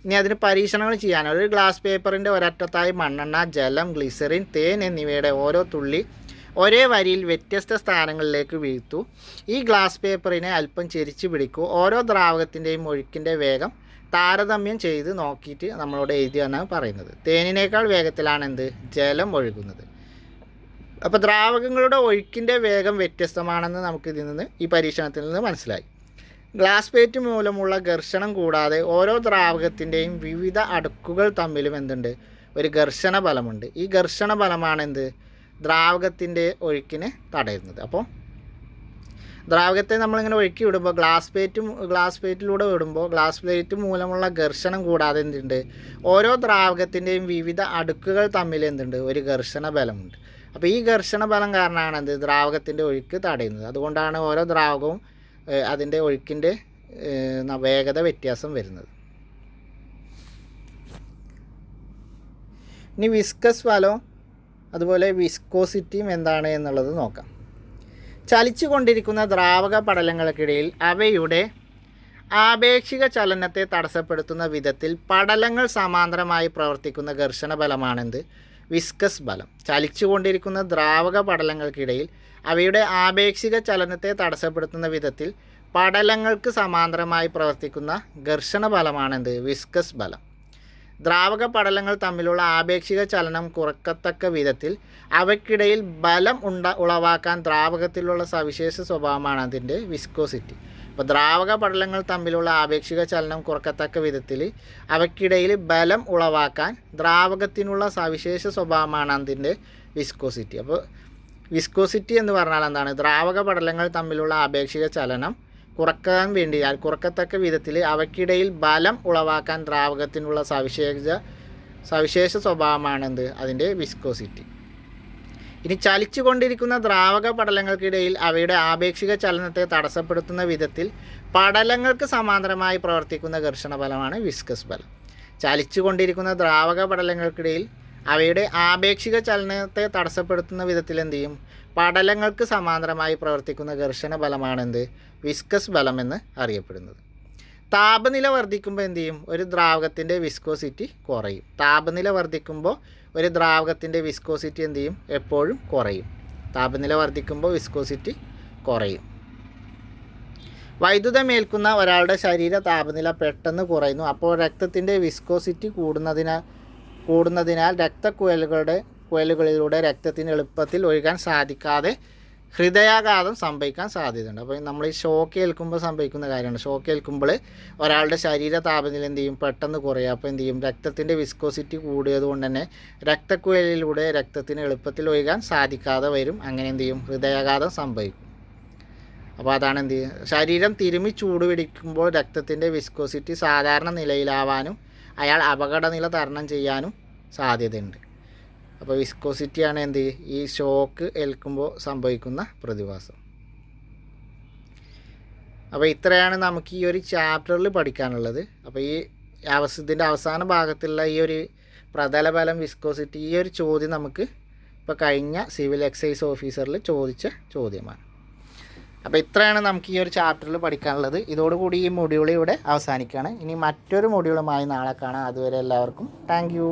ഇനി അതിന് പരീക്ഷണങ്ങൾ ചെയ്യാനാണ്. ഒരു ഗ്ലാസ് പേപ്പറിൻ്റെ ഒരറ്റത്തായി മണ്ണെണ്ണ, ജലം, ഗ്ലിസറിൻ, തേൻ എന്നിവയുടെ ഓരോ തുള്ളി ഒരേ വരിയിൽ വ്യത്യസ്ത സ്ഥാനങ്ങളിലേക്ക് വീഴ്ത്തു. ഈ ഗ്ലാസ് പേപ്പറിനെ അല്പം ചെരിച്ച് പിടിക്കൂ. ഓരോ ദ്രാവകത്തിൻ്റെയും ഒഴുക്കിൻ്റെ വേഗം താരതമ്യം ചെയ്ത് നോക്കിയിട്ട് നമ്മളോട് എഴുതിയാണ് പറയുന്നത്. തേനിനേക്കാൾ വേഗത്തിലാണ് എന്ത്? ജലം ഒഴുകുന്നത്. അപ്പോൾ ദ്രാവകങ്ങളുടെ ഒഴുക്കിൻ്റെ വേഗം വ്യത്യസ്തമാണെന്ന് നമുക്കിതിൽ നിന്ന് ഈ പരീക്ഷണത്തിൽ നിന്ന് മനസ്സിലായി. ഗ്ലാസ് പ്ലേറ്റ് മൂലമുള്ള ഘർഷണം കൂടാതെ ഓരോ ദ്രാവകത്തിൻ്റെയും വിവിധ അടുക്കുകൾ തമ്മിലും എന്തുണ്ട്? ഒരു ഘർഷണ ബലമുണ്ട്. ഈ ഘർഷണ ബലമാണ് എന്ത്? ദ്രാവകത്തിൻ്റെ ഒഴുക്കിനെ തടയുന്നത്. അപ്പോൾ ദ്രാവകത്തെ നമ്മളിങ്ങനെ ഒഴുക്കി വിടുമ്പോൾ ഗ്ലാസ് പ്ലേറ്റിലൂടെ വിടുമ്പോൾ ഗ്ലാസ് പ്ലേറ്റ് മൂലമുള്ള ഘർഷണം കൂടാതെ എന്തുണ്ട്? ഓരോ ദ്രാവകത്തിൻ്റെയും വിവിധ അടുക്കുകൾ തമ്മിൽ എന്തുണ്ട്? ഒരു ഘർഷണ ബലമുണ്ട്. അപ്പോൾ ഈ ഘർഷണ ബലം കാരണമാണ് എന്ത്? ദ്രാവകത്തിൻ്റെ ഒഴുക്ക് തടയുന്നത്. അതുകൊണ്ടാണ് ഓരോ ദ്രാവകവും അതിൻ്റെ ഒഴുക്കിൻ്റെ വേഗത വ്യത്യാസം വരുന്നത്. ഇനി വിസ്കസ് ബലവും അതുപോലെ വിസ്കോസിറ്റിയും എന്താണ് എന്നുള്ളത് നോക്കാം. ചലിച്ചു കൊണ്ടിരിക്കുന്ന ദ്രാവക പടലങ്ങൾക്കിടയിൽ അവയുടെ ആപേക്ഷിക ചലനത്തെ തടസ്സപ്പെടുത്തുന്ന വിധത്തിൽ പടലങ്ങൾ സമാന്തരമായി പ്രവർത്തിക്കുന്ന ഘർഷണ ബലമാണെന്ത്? വിസ്കസ് ബലം. ചലിച്ചു കൊണ്ടിരിക്കുന്ന ദ്രാവക പടലങ്ങൾക്കിടയിൽ അവയുടെ ആപേക്ഷിക ചലനത്തെ തടസ്സപ്പെടുത്തുന്ന വിധത്തിൽ പടലങ്ങൾക്ക് സമാന്തരമായി പ്രവർത്തിക്കുന്ന ഘർഷണ ബലമാണെന്ത്? വിസ്കസ് ബലം. ദ്രാവക പടലങ്ങൾ തമ്മിലുള്ള ആപേക്ഷിക ചലനം കുറക്കത്തക്ക വിധത്തിൽ അവയ്ക്കിടയിൽ ബലം ഉളവാക്കാൻ ദ്രാവകത്തിലുള്ള സവിശേഷ സ്വഭാവമാണ് അതിൻ്റെ വിസ്കോസിറ്റി. അപ്പോൾ ദ്രാവക പടലങ്ങൾ തമ്മിലുള്ള ആപേക്ഷിക ചലനം കുറക്കത്തക്ക വിധത്തിൽ അവയ്ക്കിടയിൽ ബലം ഉളവാക്കാൻ ദ്രാവകത്തിനുള്ള സവിശേഷ സ്വഭാവമാണ് അതിൻ്റെ വിസ്കോസിറ്റി. അപ്പോൾ വിസ്കോസിറ്റി എന്ന് പറഞ്ഞാൽ എന്താണ്? ദ്രാവക പടലങ്ങൾ തമ്മിലുള്ള ആപേക്ഷിക ചലനം കുറക്കത്തക്ക വിധത്തിൽ അവയ്ക്കിടയിൽ ബലം ഉളവാക്കാൻ ദ്രാവകത്തിനുള്ള സവിശേഷ സ്വഭാവമാണെന്ത്? അതിൻ്റെ വിസ്കോസിറ്റി. ഇനി ചലിച്ചു കൊണ്ടിരിക്കുന്ന ദ്രാവക പടലങ്ങൾക്കിടയിൽ അവയുടെ ആപേക്ഷിക ചലനത്തെ തടസ്സപ്പെടുത്തുന്ന വിധത്തിൽ പടലങ്ങൾക്ക് സമാന്തരമായി പ്രവർത്തിക്കുന്ന ഘർഷണ ബലമാണ് വിസ്കസ് ബലം. ചലിച്ചു കൊണ്ടിരിക്കുന്ന ദ്രാവക പടലങ്ങൾക്കിടയിൽ അവയുടെ ആപേക്ഷിക ചലനത്തെ തടസ്സപ്പെടുത്തുന്ന വിധത്തിൽ എന്ത് ചെയ്യും? പടലങ്ങൾക്ക് സമാന്തരമായി പ്രവർത്തിക്കുന്ന ഘർഷണ ബലമാണെന്ത്? വിസ്കസ് ബലം എന്ന് അറിയപ്പെടുന്നത്. താപനില വർദ്ധിക്കുമ്പോൾ എന്ത് ചെയ്യും? ഒരു ദ്രാവകത്തിൻ്റെ വിസ്കോസിറ്റി കുറയും. താപനില വർദ്ധിക്കുമ്പോൾ ഒരു ദ്രാവകത്തിൻ്റെ വിസ്കോസിറ്റി എന്ത് ചെയ്യും? എപ്പോഴും കുറയും. താപനില വർദ്ധിക്കുമ്പോൾ വിസ്കോസിറ്റി കുറയും. വൈദ്യുതമേൽക്കുന്ന ഒരാളുടെ ശരീര താപനില പെട്ടെന്ന് കുറയുന്നു. അപ്പോൾ രക്തത്തിൻ്റെ വിസ്കോസിറ്റി കൂടുന്നതിനാൽ കുഴലുകളിലൂടെ രക്തത്തിന് എളുപ്പത്തിൽ ഒഴുകാൻ സാധിക്കാതെ ഹൃദയാഘാതം സംഭവിക്കാൻ സാധ്യതയുണ്ട്. അപ്പോൾ നമ്മൾ ഈ ഷോക്ക് ഏൽക്കുമ്പോൾ സംഭവിക്കുന്ന കാര്യമാണ്. ഷോക്ക് ഏൽക്കുമ്പോൾ ഒരാളുടെ ശരീര താപനില എന്ത് ചെയ്യും? പെട്ടെന്ന് കുറയും. അപ്പോൾ എന്ത് ചെയ്യും? രക്തത്തിൻ്റെ വിസ്കോസിറ്റി കൂടിയത് കൊണ്ട് തന്നെ രക്തക്കുഴലിലൂടെ രക്തത്തിന് എളുപ്പത്തിൽ ഒഴുകാൻ സാധിക്കാതെ വരും. അങ്ങനെ എന്ത് ചെയ്യും? ഹൃദയാഘാതം സംഭവിക്കും. അപ്പോൾ അതാണ് എന്ത് ചെയ്യുക, ശരീരം തിരുമ്മി ചൂട് പിടിക്കുമ്പോൾ രക്തത്തിൻ്റെ വിസ്കോസിറ്റി സാധാരണ നിലയിലാവാനും അയാൾ അപകടനില തരണം ചെയ്യാനും സാധ്യതയുണ്ട്. അപ്പോൾ വിസ്കോസിറ്റിയാണ് എന്ത് ഈ ഷോക്ക് ഏൽക്കുമ്പോൾ സംഭവിക്കുന്ന പ്രതിഭാസം. അപ്പോൾ ഇത്രയാണ് നമുക്ക് ഈ ഒരു ചാപ്റ്ററിൽ പഠിക്കാനുള്ളത്. അപ്പോൾ ഈ ഇതിൻ്റെ അവസാന ഭാഗത്തുള്ള ഈ ഒരു പ്രതലബലം വിസ്കോസിറ്റി, ഈ ഒരു ചോദ്യം നമുക്ക് ഇപ്പോൾ കഴിഞ്ഞ സിവിൽ എക്സൈസ് ഓഫീസറിൽ ചോദിച്ച ചോദ്യമാണ്. അപ്പോൾ ഇത്രയാണ് നമുക്ക് ഈ ഒരു ചാപ്റ്ററിൽ പഠിക്കാനുള്ളത്. ഇതോടുകൂടി ഈ മൊഡ്യൂൾ ഇവിടെ അവസാനിക്കുകയാണ്. ഇനി മറ്റൊരു മൊഡ്യൂളുമായി നാളെ കാണാം. അതുവരെ എല്ലാവർക്കും താങ്ക് യു.